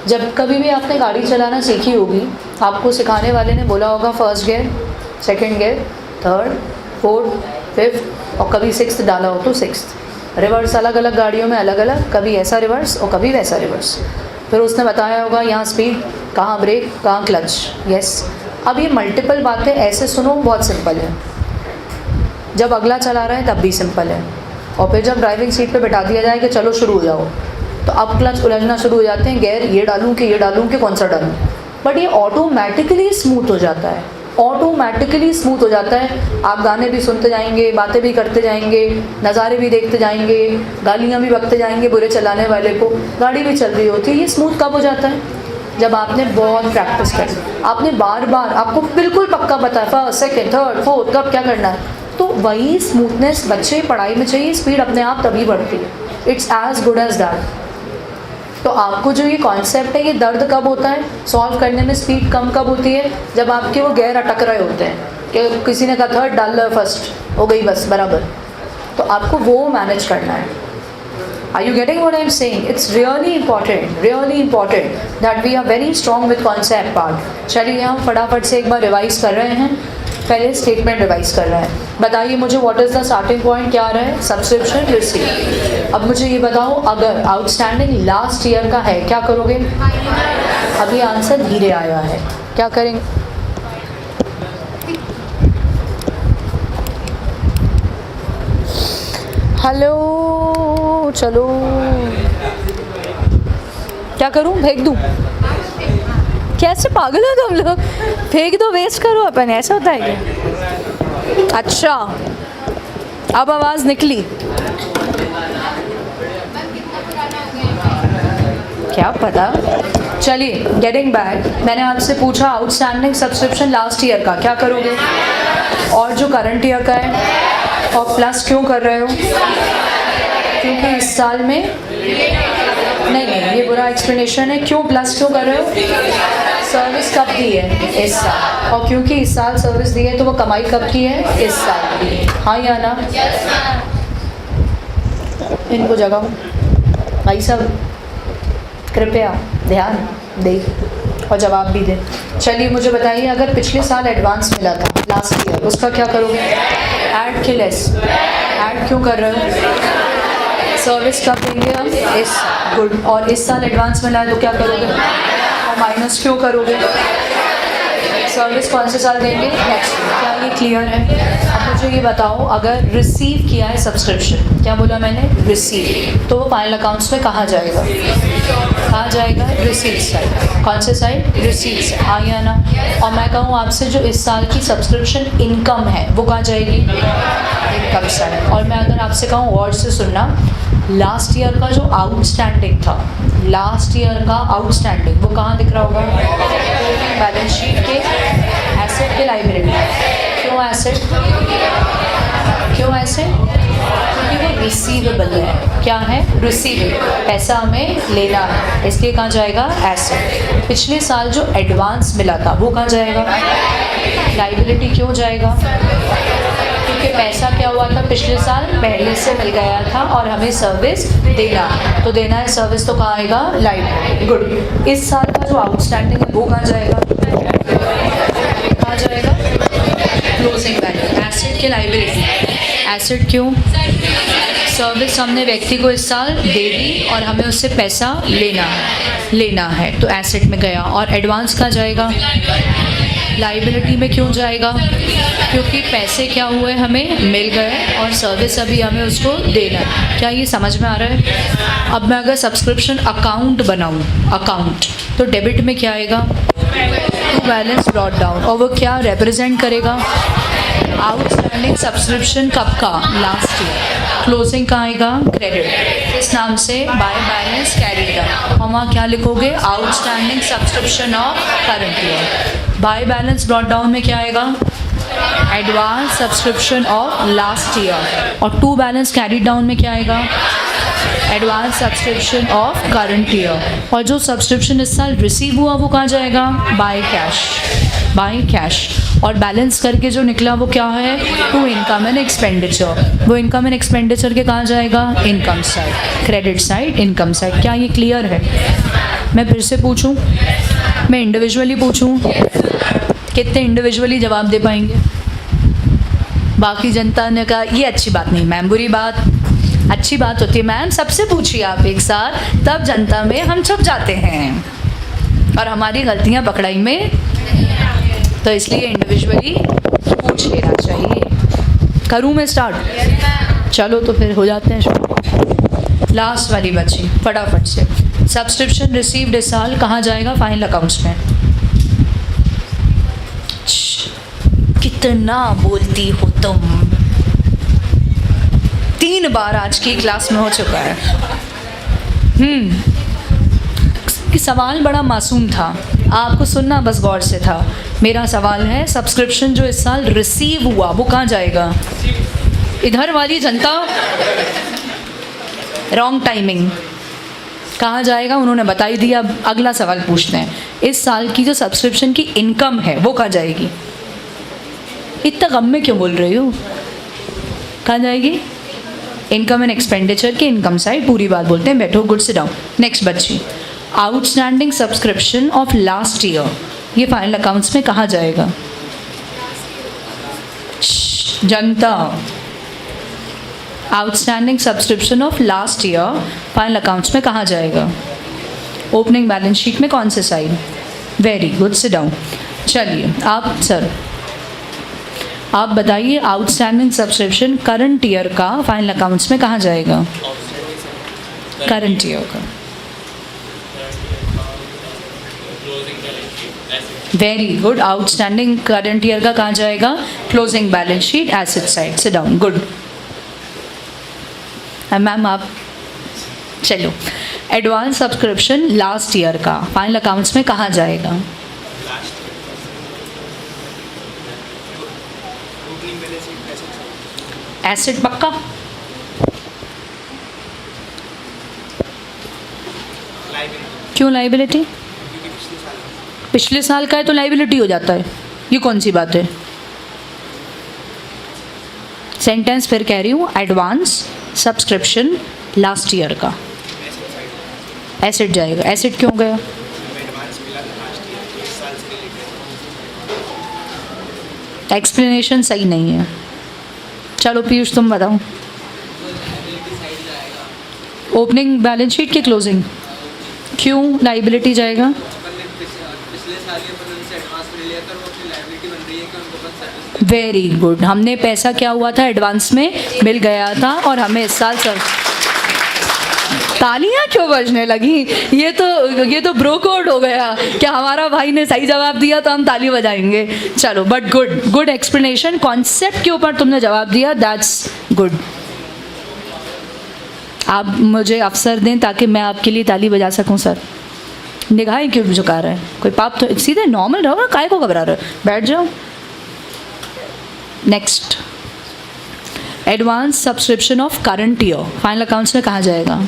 A: जब कभी भी आपने गाड़ी चलाना सीखी होगी, आपको सिखाने वाले ने बोला होगा first gear, second gear, third, fourth, fifth और कभी 6th डाला हो तो 6th। रिवर्स अलग अलग गाड़ियों में अलग अलग, कभी ऐसा रिवर्स और कभी वैसा रिवर्स। फिर उसने बताया होगा यहाँ स्पीड, कहाँ ब्रेक, कहाँ क्लच। यस। अब ये मल्टीपल बातें ऐसे सुनो, बहुत सिंपल है। जब अगला चला रहा है तब भी सिंपल है, और फिर जब ड्राइविंग सीट पे बैठा दिया जाए कि चलो शुरू हो जाओ, तो अब क्लच उलझना शुरू हो जाते हैं, गियर ये डालूं कि कौन सा डालूं। बट ये ऑटोमेटिकली स्मूथ हो जाता है, ऑटोमेटिकली स्मूथ हो जाता है। आप गाने भी सुनते जाएंगे, बातें भी करते जाएंगे, नज़ारे भी देखते जाएंगे, गालियाँ भी बकते जाएंगे बुरे चलाने वाले को, गाड़ी भी चल रही होती है। ये स्मूथ कब हो जाता है? जब आपने बहुत प्रैक्टिस करी, आपने बार बार, आपको बिल्कुल पक्का पता है फर्स्ट सेकंड थर्ड फोर्थ कब क्या करना है, तो वही स्मूथनेस बच्चे पढ़ाई में चाहिए, स्पीड अपने आप तभी बढ़ती है। It's as good as that. तो आपको जो ये कॉन्सेप्ट है, ये दर्द कब होता है, सॉल्व करने में स्पीड कम कब होती है, जब आपके वो गैर अटक रहे होते हैं कि किसी ने कहा थर्ड डाल लो, फर्स्ट हो गई बस बराबर, तो आपको वो मैनेज करना है। Are you getting what I'm saying? It's really important that we are very strong with concept part. चलिए हम फटाफट से एक बार रिवाइज कर रहे हैं। पहले स्टेटमेंट रिवाइज कर रहे हैं। बताइए मुझे what is the starting point, क्या आ रहा है, सब्सक्रिप्शन रिसीव। अब मुझे ये बताओ, अगर आउटस्टैंडिंग लास्ट ईयर का है क्या करोगे? अभी आंसर धीरे आया है, क्या करेंगे? हेलो, चलो क्या करूं, फेंक दूं? कैसे पागल हो तुम लोग, फेंक दो, वेस्ट करो अपन, ऐसा होता है क्या? अच्छा अब आवाज़ निकली, क्या पता। चलिए गेटिंग बैक, मैंने आपसे पूछा आउटस्टैंडिंग सब्सक्रिप्शन लास्ट ईयर का क्या करोगे, और जो करंट ईयर का है, और प्लस क्यों कर रहे हो? क्योंकि इस साल में नहीं, ये बुरा एक्सप्लेनेशन है। क्यों प्लस क्यों कर रहे हो? सर्विस कब दी है? इस साल। और क्योंकि इस साल सर्विस दी है तो वो कमाई कब की है? इस साल की। हाँ या ना? इनको जगाओ भाई साहब, कृपया ध्यान दे और जवाब भी दे। चलिए मुझे बताइए, अगर पिछले साल एडवांस मिला था लास्ट ईयर, उसका क्या करोगे? ऐड के लेस। ऐड क्यों कर रहे हो? सर्विस कब देंगे हम? इस गुड। और इस साल एडवांस मिला है तो क्या करोगे? और माइनस क्यों करोगे? सर्विस कौन से साल देंगे? नेक्स्ट। क्या ये क्लियर है? अब मुझे ये बताओ, अगर रिसीव किया है सब्सक्रिप्शन, क्या बोला मैंने? रिसीव, तो वो फाइनल अकाउंट्स में कहाँ जाएगा? कहाँ जाएगा? Receive side. कौन से साइड? Receive side. हाँ या ना? और मैं कहूँ आपसे, जो इस साल की सब्सक्रिप्शन इनकम है वो कहाँ जाएगी? Income side. और मैं अगर आपसे कहूँ वर्ड से सुनना, लास्ट ईयर का जो आउटस्टैंडिंग था, लास्ट ईयर का आउटस्टैंडिंग वो कहाँ दिख रहा होगा? बैलेंस शीट के एसेट के लाइब्रेरी। क्यों एसेट? क्यों एसेट? क्योंकि वो रिसीवेबल है। क्या है? रिसीवेबल, पैसा हमें लेना है, इसलिए कहाँ जाएगा? एसेट। पिछले साल जो एडवांस मिला था वो कहाँ जाएगा? लाइबिलिटी। क्यों जाएगा? क्योंकि पैसा क्या हुआ था पिछले साल? पहले से मिल गया था और हमें सर्विस देना, तो देना है सर्विस, तो कहाँ आएगा? लाइबिलिटी। गुड। इस साल का जो आउटस्टैंडिंग है वो कहाँ जाएगा? कहाँ जाएगा? Closing balance. एसेट के लाइबिलिटी। एसेट क्यों? सर्विस हमने व्यक्ति को इस साल दे दी और हमें उससे पैसा लेना है, तो एसेट में गया। और एडवांस कहाँ जाएगा? लाइबिलिटी में। क्यों जाएगा? क्योंकि पैसे क्या हुए? हमें मिल गए और सर्विस अभी हमें उसको देना है। क्या ये समझ में आ रहा है? अब मैं अगर सब्सक्रिप्शन अकाउंट बनाऊँ, अकाउंट, तो डेबिट में क्या आएगा? टू बैलेंस ब्रॉट डाउन, और वो क्या रिप्रेजेंट करेगा? आउटस्टैंडिंग सब्सक्रिप्शन कब का? Last year. क्लोजिंग कहाँ आएगा? क्रेडिट। इस नाम से बाय बैलेंस कैरिड डाउन, और वहाँ क्या लिखोगे? Outstanding subscription of current year. By balance brought down में क्या आएगा? Advance subscription of last year. और टू बैलेंस कैरिड डाउन में क्या आएगा? Advance subscription of current year. और जो सब्सक्रिप्शन इस साल रिसीव हुआ वो कहाँ जाएगा? By cash. By cash. और बैलेंस करके जो निकला वो क्या है? To income and expenditure. वो इनकम एंड एक्सपेंडिचर के कहाँ जाएगा? Income side. Credit side, income side. क्या ये क्लियर है? मैं फिर से पूछूं? मैं इंडिविजुअली पूछूं? कितने इंडिविजुअली जवाब दे पाएंगे? बाकी जनता ने कहा ये अच्छी बात नहीं मैम, बुरी बात। अच्छी बात होती है मैम, सबसे पूछिए आप एक साथ, तब जनता में हम छुप जाते हैं और हमारी गलतियां पकड़ाई में, तो इसलिए इंडिविजुअली पूछ लेना चाहिए। करूँ मैं स्टार्ट? चलो तो फिर हो जाते हैं शुरू। लास्ट वाली बची, फटाफट से। सब्सक्रिप्शन रिसीव्ड इस साल कहाँ जाएगा? फाइनल अकाउंट्स में। कितना बोलती हो तुम? 3 बार आज की क्लास में हो चुका है। कि सवाल बड़ा मासूम था, आपको सुनना बस गौर से था। मेरा सवाल है, सब्सक्रिप्शन जो इस साल रिसीव हुआ वो कहाँ जाएगा? इधर वाली जनता रॉन्ग टाइमिंग, कहाँ जाएगा उन्होंने बता ही दिया। अब अगला सवाल पूछते हैं, इस साल की जो सब्सक्रिप्शन की इनकम है वो कहाँ जाएगी? इतना गम में क्यों बोल रही हो? कहाँ जाएगी? इनकम एंड एक्सपेंडिचर के इनकम साइड पूरी बात बोलते हैं, बैठो, गुड सिट डाउन। नेक्स्ट बच्ची, outstanding subscription of last year, ये फाइनल अकाउंट्स में कहाँ जाएगा? जनता, outstanding subscription of last year final accounts में कहाँ जाएगा? ओपनिंग बैलेंस शीट में कौन से side? Very good, sit down. चलिए आप सर आप बताइए, आउटस्टैंडिंग सब्सक्रिप्शन करंट ईयर का फाइनल अकाउंट्स में कहाँ जाएगा? करंट ईयर का, very good. Outstanding current year का कहाँ जाएगा? Closing balance sheet, asset side, sit down, good. Ma'am आप चलो, एडवांस सब्सक्रिप्शन लास्ट ईयर का फाइनल अकाउंट्स में कहाँ जाएगा? एसेट पक्का? क्यों लाइबिलिटी? पिछले साल का है तो लाइबिलिटी हो जाता है, ये कौन सी बात है? सेंटेंस फिर कह रही हूँ, एडवांस सब्सक्रिप्शन लास्ट ईयर का एसेट जाएगा। एसेट क्यों गया? एक्सप्लेनेशन सही नहीं है। चलो पीयूष तुम बताओ। ओपनिंग बैलेंस शीट के क्लोजिंग, क्यों लाइबिलिटी जाएगा? वेरी गुड, हमने पैसा क्या हुआ था एडवांस में मिल गया था और हमें इस साल सर तालियां क्यों बजने लगी? ये तो ब्रो कोड हो गया। क्या हमारा भाई ने सही जवाब दिया तो हम ताली बजाएंगे? चलो, बट गुड एक्सप्लेनेशन, कॉन्सेप्ट के ऊपर तुमने जवाब दिया, दैट्स गुड। आप मुझे अवसर दें ताकि मैं आपके लिए ताली बजा सकूं सर। निगाहें क्यों झुका रहे हैं? कोई पाप तो सीधे नॉर्मल रहो ना, काहे को घबरा रहे हो? बैठ जाओ। Next, advance subscription of current year final accounts में कहाँ जाएगा?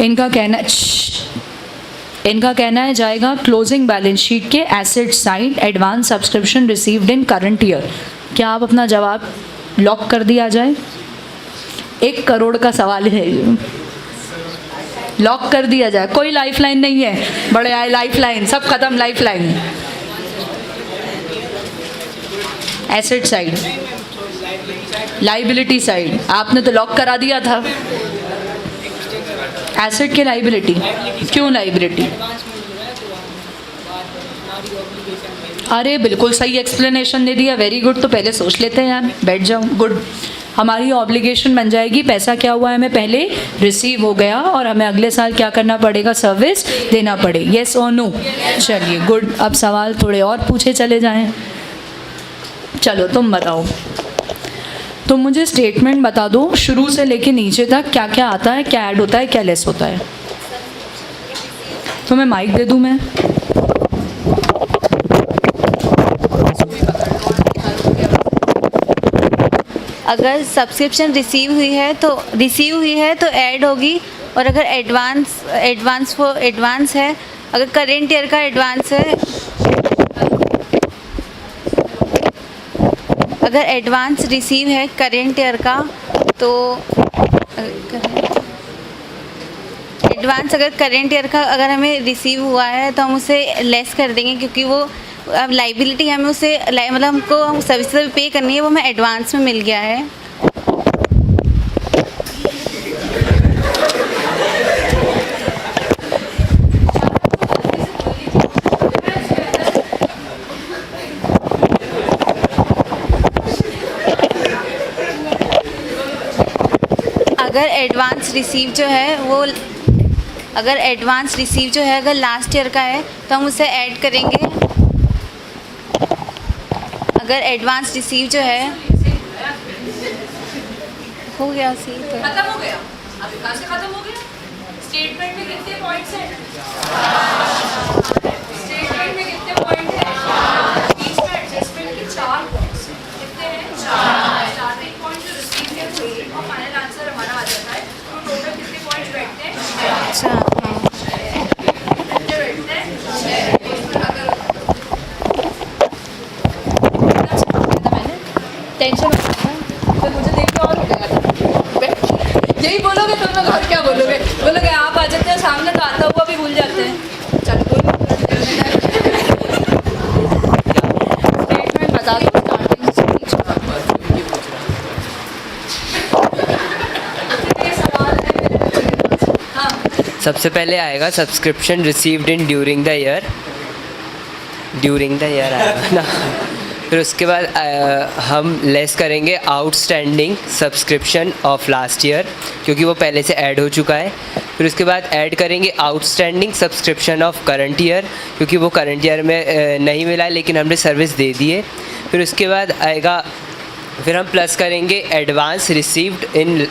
A: इनका कहना है जाएगा क्लोजिंग बैलेंस शीट के asset side, advance subscription received in current year. क्या आप अपना जवाब लॉक कर दिया जाए? 1 करोड़ का सवाल है, लॉक कर दिया जाए। कोई लाइफ लाइन नहीं है, बड़े आए लाइफ लाइन, सब खत्म life line. Asset side, liability side, आपने तो लॉक करा दिया था। एसेट के लाइबिलिटी, क्यों लाइबिलिटी? अरे बिल्कुल सही एक्सप्लेनेशन दे दिया, वेरी गुड। तो पहले सोच लेते हैं यार, बैठ जाओ, गुड। हमारी ऑब्लिगेशन बन जाएगी, पैसा क्या हुआ है हमें पहले रिसीव हो गया और हमें अगले साल क्या करना पड़ेगा? सर्विस देना पड़े, येस और नो। चलिए गुड, अब सवाल थोड़े और पूछे चले जाएं। चलो तुम बताओ, तुम मुझे स्टेटमेंट बता दो शुरू से लेके नीचे तक क्या क्या आता है, क्या ऐड होता है, क्या लेस होता है। तुम्हें माइक दे दूं मैं?
B: अगर सब्सक्रिप्शन रिसीव हुई है तो ऐड होगी, और अगर एडवांस है, अगर करेंट ईयर का एडवांस है, अगर एडवांस रिसीव है करेंट ईयर का तो एडवांस अगर करेंट ईयर का अगर हमें रिसीव हुआ है तो हम उसे लेस कर देंगे, क्योंकि वो अब लाइबिलिटी हमें उसे मतलब हमको सर्विस पे करनी है, वो हमें एडवांस में मिल गया है। अगर एडवांस रिसीव जो है अगर लास्ट ईयर का है तो हम उसे ऐड करेंगे। अगर एडवांस रिसीव जो है हो गया सी तो
A: खत्म हो गया। अभी कहाँ से खत्म हो गया? स्टेटमेंट में कितने पॉइंट्स हैं? स्टेटमेंट में कितने पॉइंट हैं? बीच में एडजस्टमेंट के 4 पॉइंट्स कितने हैं? 4 स्टार्टिंग पॉइंट जो रिसीव किया हुए और फाइनल आंसर हमारा आ जाता है। तो टोटल कितने पॉइंट्स बैठते हैं?
B: अच्छा हाँ
A: कितने बैठते हैं? 6। उसमें अगर मैंने टेंशन हो गया तो मुझे देख के और हो गया यही बोलोगे तुम लोग और क्या बोलोगे? बोलोगे आप आ जाते हैं सामने तो आता हुआ भी भूल जाते हैं। चलो बोलो स्टेटमेंट बता दो स्टार्टिंग से पीछे ये सवाल है मेरे बच्चे। हाँ
C: सबसे पहले आएगा subscription received in during the year आएगा ना। फिर उसके बाद हम लेस करेंगे outstanding subscription of last year क्योंकि वो पहले से ऐड हो चुका है। फिर उसके बाद ऐड करेंगे outstanding subscription of current year क्योंकि वो करंट ईयर में नहीं मिला है लेकिन हमने सर्विस दे दी है। फिर उसके बाद आएगा फिर हम प्लस करेंगे advance received in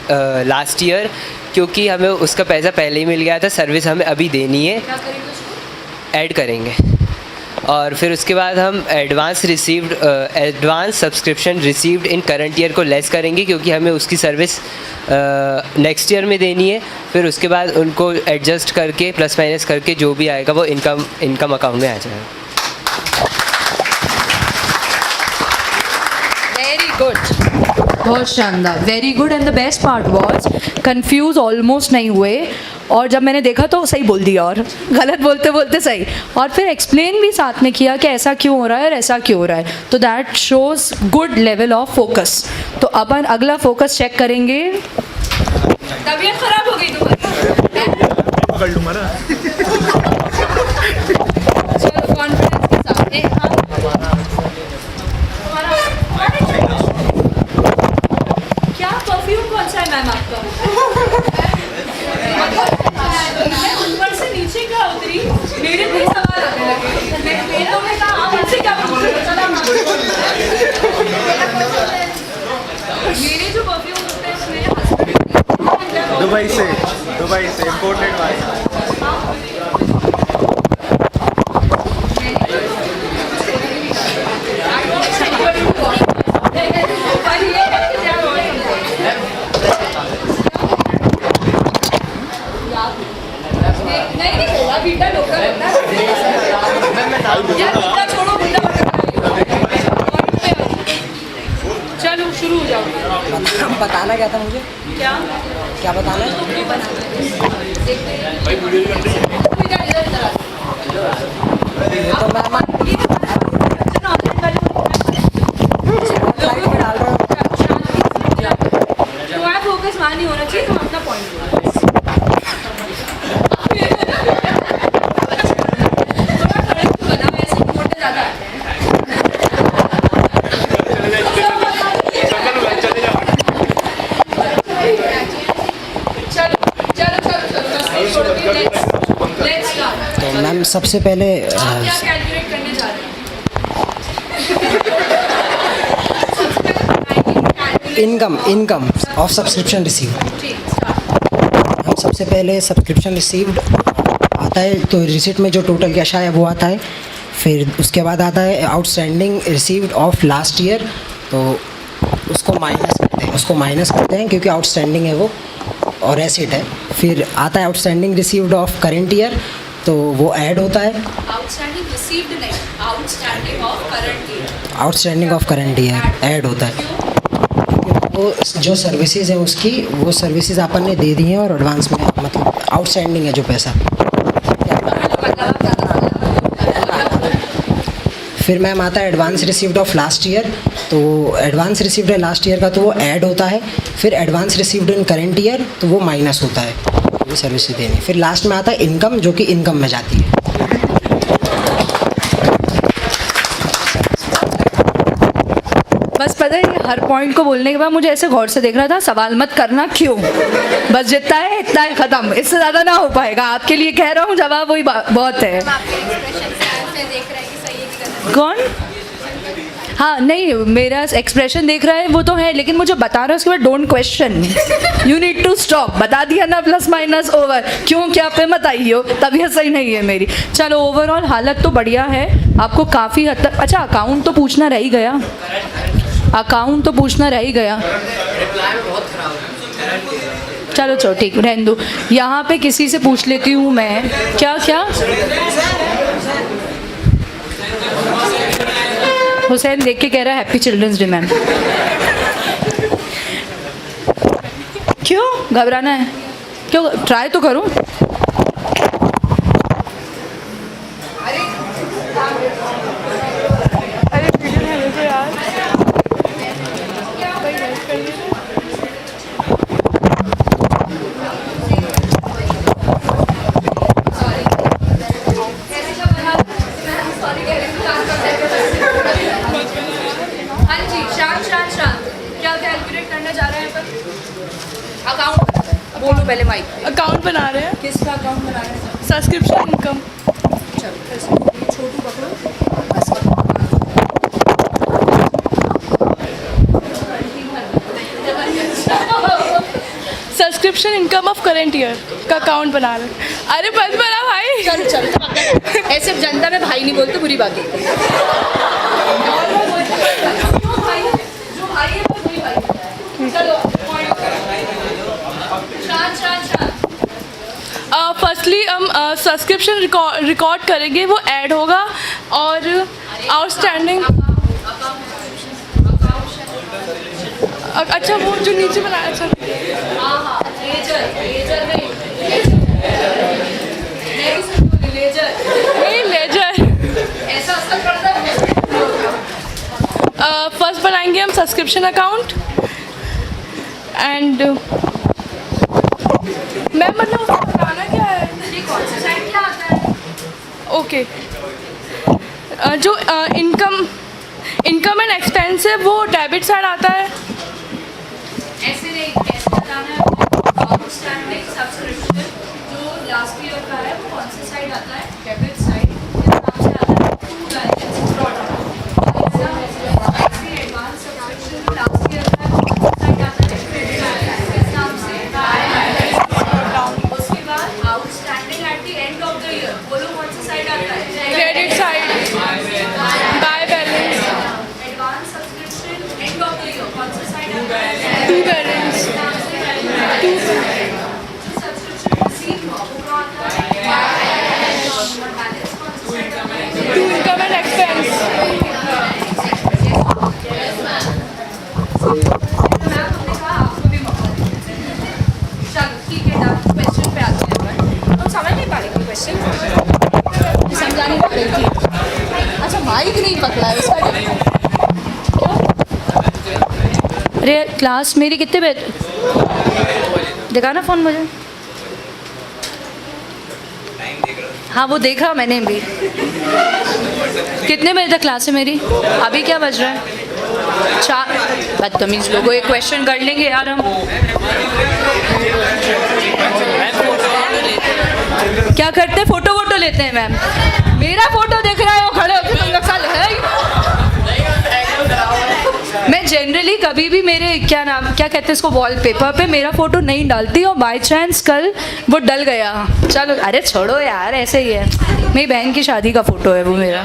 C: last year क्योंकि हमें उसका पैसा पहले ही मिल गया था, सर्विस हमें अभी देनी है,
A: क्या करेंगे उसको?
C: ऐड करेंगे। और फिर उसके बाद हम advance subscription received in current year को लेस करेंगे क्योंकि हमें उसकी सर्विस नेक्स्ट ईयर में देनी है। फिर उसके बाद उनको एडजस्ट करके प्लस माइनस करके जो भी आएगा वो इनकम अकाउंट में आ जाएगा।
A: वेरी गुड, बहुत शानदार, very good. And the best part was confuse almost नहीं हुए और जब मैंने देखा तो सही बोल दिया और गलत बोलते बोलते सही, और फिर एक्सप्लेन भी साथ में किया कि ऐसा क्यों हो रहा है और ऐसा क्यों हो रहा है। तो that shows good level of focus. तो अपन अगला फोकस चेक करेंगे। तबीयत खराब हो गई तुम्हारी?
D: पकड़ लूंगा ना।
A: चलो कॉन्फिडेंस के साथ क्या परफ्यूम कौन सा है मैम आपका? मैं ऊपर से नीचे क्या उतरी, मेरे भी सवाल आने लगे। मेरे तो मैं कहा आप मुझसे क्या पूछ रहे हो? मेरे जो परफ्यूम होते हैं मेरे हस्बैंड
D: दुबई से इम्पोर्टेड वाले।
A: नहीं बोला बीटा लोकल होता है यार, बीटा छोड़ो, बीटा चलो शुरू हो जाओ।
E: बताना क्या था मुझे? क्या बताना है? ये तो
A: तुम्हारा फोकस वहाँ नहीं होना चाहिए, तुम अपना पॉइंट बोलो।
E: तो मैम सबसे पहले
A: क्या कैलकुलेट करने जा रहे हैं?
E: Income of subscription received. हम सबसे पहले सब्सक्रिप्शन रिसीव्ड आता है तो रिसिप्ट में जो टोटल कैश आया वो आता है। फिर उसके बाद आता है outstanding received of last year, तो उसको माइनस करते हैं क्योंकि आउटस्टैंडिंग है वो और एसेट है। फिर आता है outstanding received of current year, तो वो ऐड होता है।
A: आउटस्टैंडिंग रिसीव्ड नहीं, outstanding of current year.
E: Outstanding of current year add होता है। वो जो सर्विसेज हैं उसकी वो सर्विसेज अपन ने दे दी हैं और एडवांस में मतलब आउटस्टैंडिंग है जो पैसा। फिर मैम आता है advance received of last year, तो एडवांस रिसीव्ड है लास्ट ईयर का तो वो ऐड होता है। फिर advance received in current year तो वो माइनस होता है, ये सर्विसेज देनी। फिर लास्ट में आता है इनकम जो कि इनकम में जाती है।
A: बस पता है हर पॉइंट को बोलने के बाद मुझे ऐसे गौर से देख रहा था, सवाल मत करना क्यों, बस जितना है इतना है, खत्म, इससे ज़्यादा ना हो पाएगा। आपके लिए कह रहा हूँ, जवाब वही बहुत है। कौन? हाँ नहीं, मेरा एक्सप्रेशन देख रहा है वो तो है, लेकिन मुझे बता रहा है उसके बाद don't question, you need to stop. बता दिया ना, प्लस माइनस ओवर, क्यों क्या पे मत आई हो, तबीयत सही नहीं है मेरी। चलो ओवरऑल हालत तो बढ़िया है, आपको काफ़ी हद तक। अच्छा अकाउंट तो पूछना रह ही गया, अकाउंट तो पूछना रह ही गया। चलो चलो ठीक, रहने दो। यहाँ पे किसी से पूछ लेती हूँ मैं, क्या क्या हुसैन देख के कह रहा है हैप्पी चिल्ड्रंस डे मैम। क्यों घबराना है, क्यों, ट्राई तो करूँ। हाँ जी, शांत शांत शांत। क्या कैलकुलेट करने जा रहे हैं पर? अकाउंट बोलो पहले माइक।
F: अकाउंट बना रहे हैं,
A: किसका अकाउंट बना रहे हैं?
F: Subscription income.
A: चलो छोटू पकड़ो।
F: Subscription income of current year का अकाउंट बना रहे हैं। अरे बंद बना भाई।
A: चलो चलो, ऐसे जनता में भाई नहीं बोलते, बुरी बात होती है। जो भाई है वो वही भाई होता है। चलो शांत शांत शांत।
F: फर्स्टली हम सब्सक्रिप्शन रिकॉर्ड करेंगे, वो ऐड होगा और आउटस्टैंडिंग। अच्छा वो जो नीचे बनाया, अच्छा
A: हाँ लेजर नहीं,
F: नहीं लेजर।
A: ऐसा असर पड़ता है।
F: फर्स्ट बनाएंगे हम सब्सक्रिप्शन अकाउंट एंड मैम मतलब उसको बताना क्या है?
A: ये कौन सा साइड क्या आता है?
F: ओके जो इनकम एंड एक्सपेंस है वो डेबिट साइड आता है।
A: ऐसे नहीं, ऐसे बताना है। आउटस्टैंडिंग सब्सक्रिप्शन जो लास्ट ईयर का है वो कौन सा साइड आता है? Debit side. इस नाम से आता है to balance product. Advance subscription last year का है, कौन सा साइड आता है? Credit side. इस नाम से बैलेंस। उसके बाद outstanding at the end of the year, बोलो कौन सा साइड आता है?
F: Credit side, by balance.
A: Advance subscription end of the year, कौन सा साइड आता है?
F: To balance. To income and expense.
A: समझा नहीं पा रही थी। अच्छा माइक नहीं पकड़ा है उसका। अरे क्लास मेरी कितने बजे? दिखाना फ़ोन मुझे। हाँ वो देखा मैंने भी। कितने बजे तक क्लास है मेरी? अभी क्या बज रहा है? 4। बदतमीज़ लोगों, एक क्वेश्चन कर लेंगे यार हम। क्या करते हैं? फ़ोटो वोटो लेते हैं मैम। मेरा फ़ोटो देख रहा है वो खड़े होकर, तो नक्शा है ही। मैं जनरली कभी भी मेरे क्या कहते हैं इसको, वॉलपेपर पे मेरा फ़ोटो नहीं डालती, और बाय चांस कल वो डल गया। चलो अरे छोड़ो यार, ऐसे ही है। मेरी बहन की शादी का फ़ोटो है वो मेरा।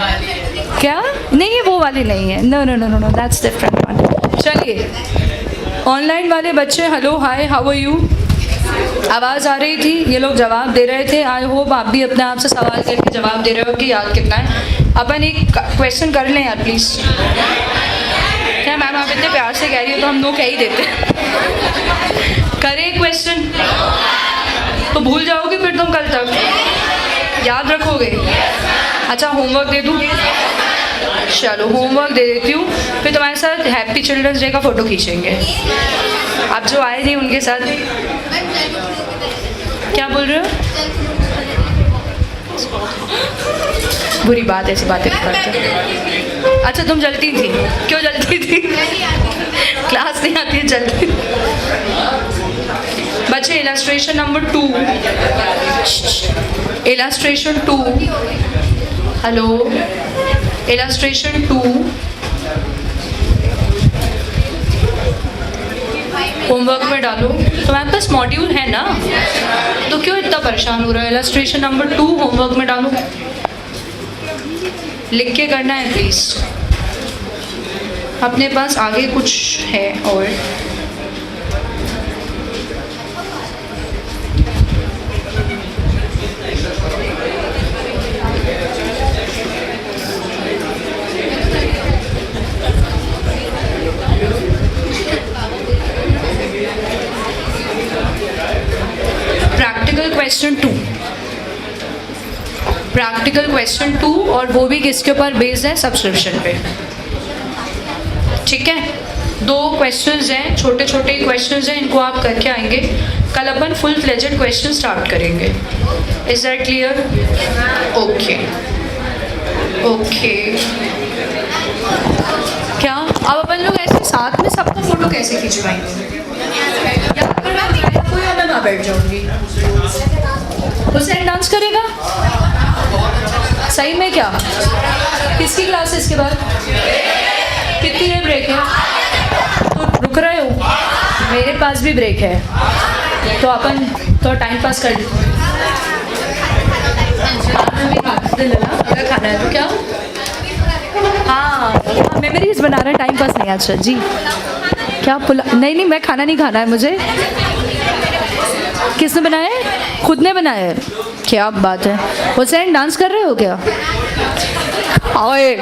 A: क्या? नहीं है वो वाली नहीं है। No no no no no, that's different one. चलिए ऑनलाइन वाले बच्चे, hello hi how are you? आवाज़ आ रही थी, ये लोग जवाब दे रहे थे। आई होप आप भी अपने आप से सवाल करके जवाब दे रहे हो कि याद कितना है। अपन एक क्वेश्चन कर लें यार प्लीज़। क्या मैम आप इतने प्यार से कह रही हो तो हम नो कह ही देते। करें क्वेश्चन तो भूल जाओगे फिर तुम कल तक, याद रखोगे? अच्छा होमवर्क दे दूँ? चलो होमवर्क दे देती हूँ, फिर तुम्हारे साथ हैप्पी चिल्ड्रंस डे का फ़ोटो खींचेंगे। आप जो आए थे उनके साथ। क्या बोल रहे हो? बुरी बात, ऐसी बातें करते। अच्छा तुम जलती थी? क्यों जलती थी? क्लास नहीं आती है, जलती। बच्चे illustration number 2, illustration 2, hello, illustration 2 homework में डालो। तुम्हारे पास मॉड्यूल है ना, तो क्यों इतना परेशान हो रहा है? इलस्ट्रेशन नंबर 2 होमवर्क में डालो, लिख के करना है प्लीज़। अपने पास आगे कुछ है और प्रैक्टिकल क्वेश्चन 2 और वो भी किसके ऊपर बेस्ड है? सब्सक्रिप्शन पे। ठीक है, 2 क्वेश्चंस हैं, छोटे छोटे क्वेश्चंस हैं, इनको आप करके आएंगे। कल अपन फुल फ्लेजेड क्वेश्चन स्टार्ट करेंगे। Is that clear? Okay okay. क्या अब अपन लोग ऐसे साथ में सबका फोटो कैसे खिंचवाएंगे? या फिर मैं वहाँ बैठ जाऊँगी? हुसैन डांस करेगा? सही में क्या? किसकी क्लास है इसके बाद? कितनी देर ब्रेक है? तो रुक रहे हो? मेरे पास भी ब्रेक है, तो अपन तो टाइम पास कर अगर खाना है तो क्या? हाँ मेमोरीज बना रहे हैं, टाइम पास नहीं। अच्छा जी, क्या नहीं मैं खाना नहीं खाना है मुझे। किसने बनाया है? खुद ने बनाया है? क्या बात है। हुसैन डांस कर रहे हो क्या? ओए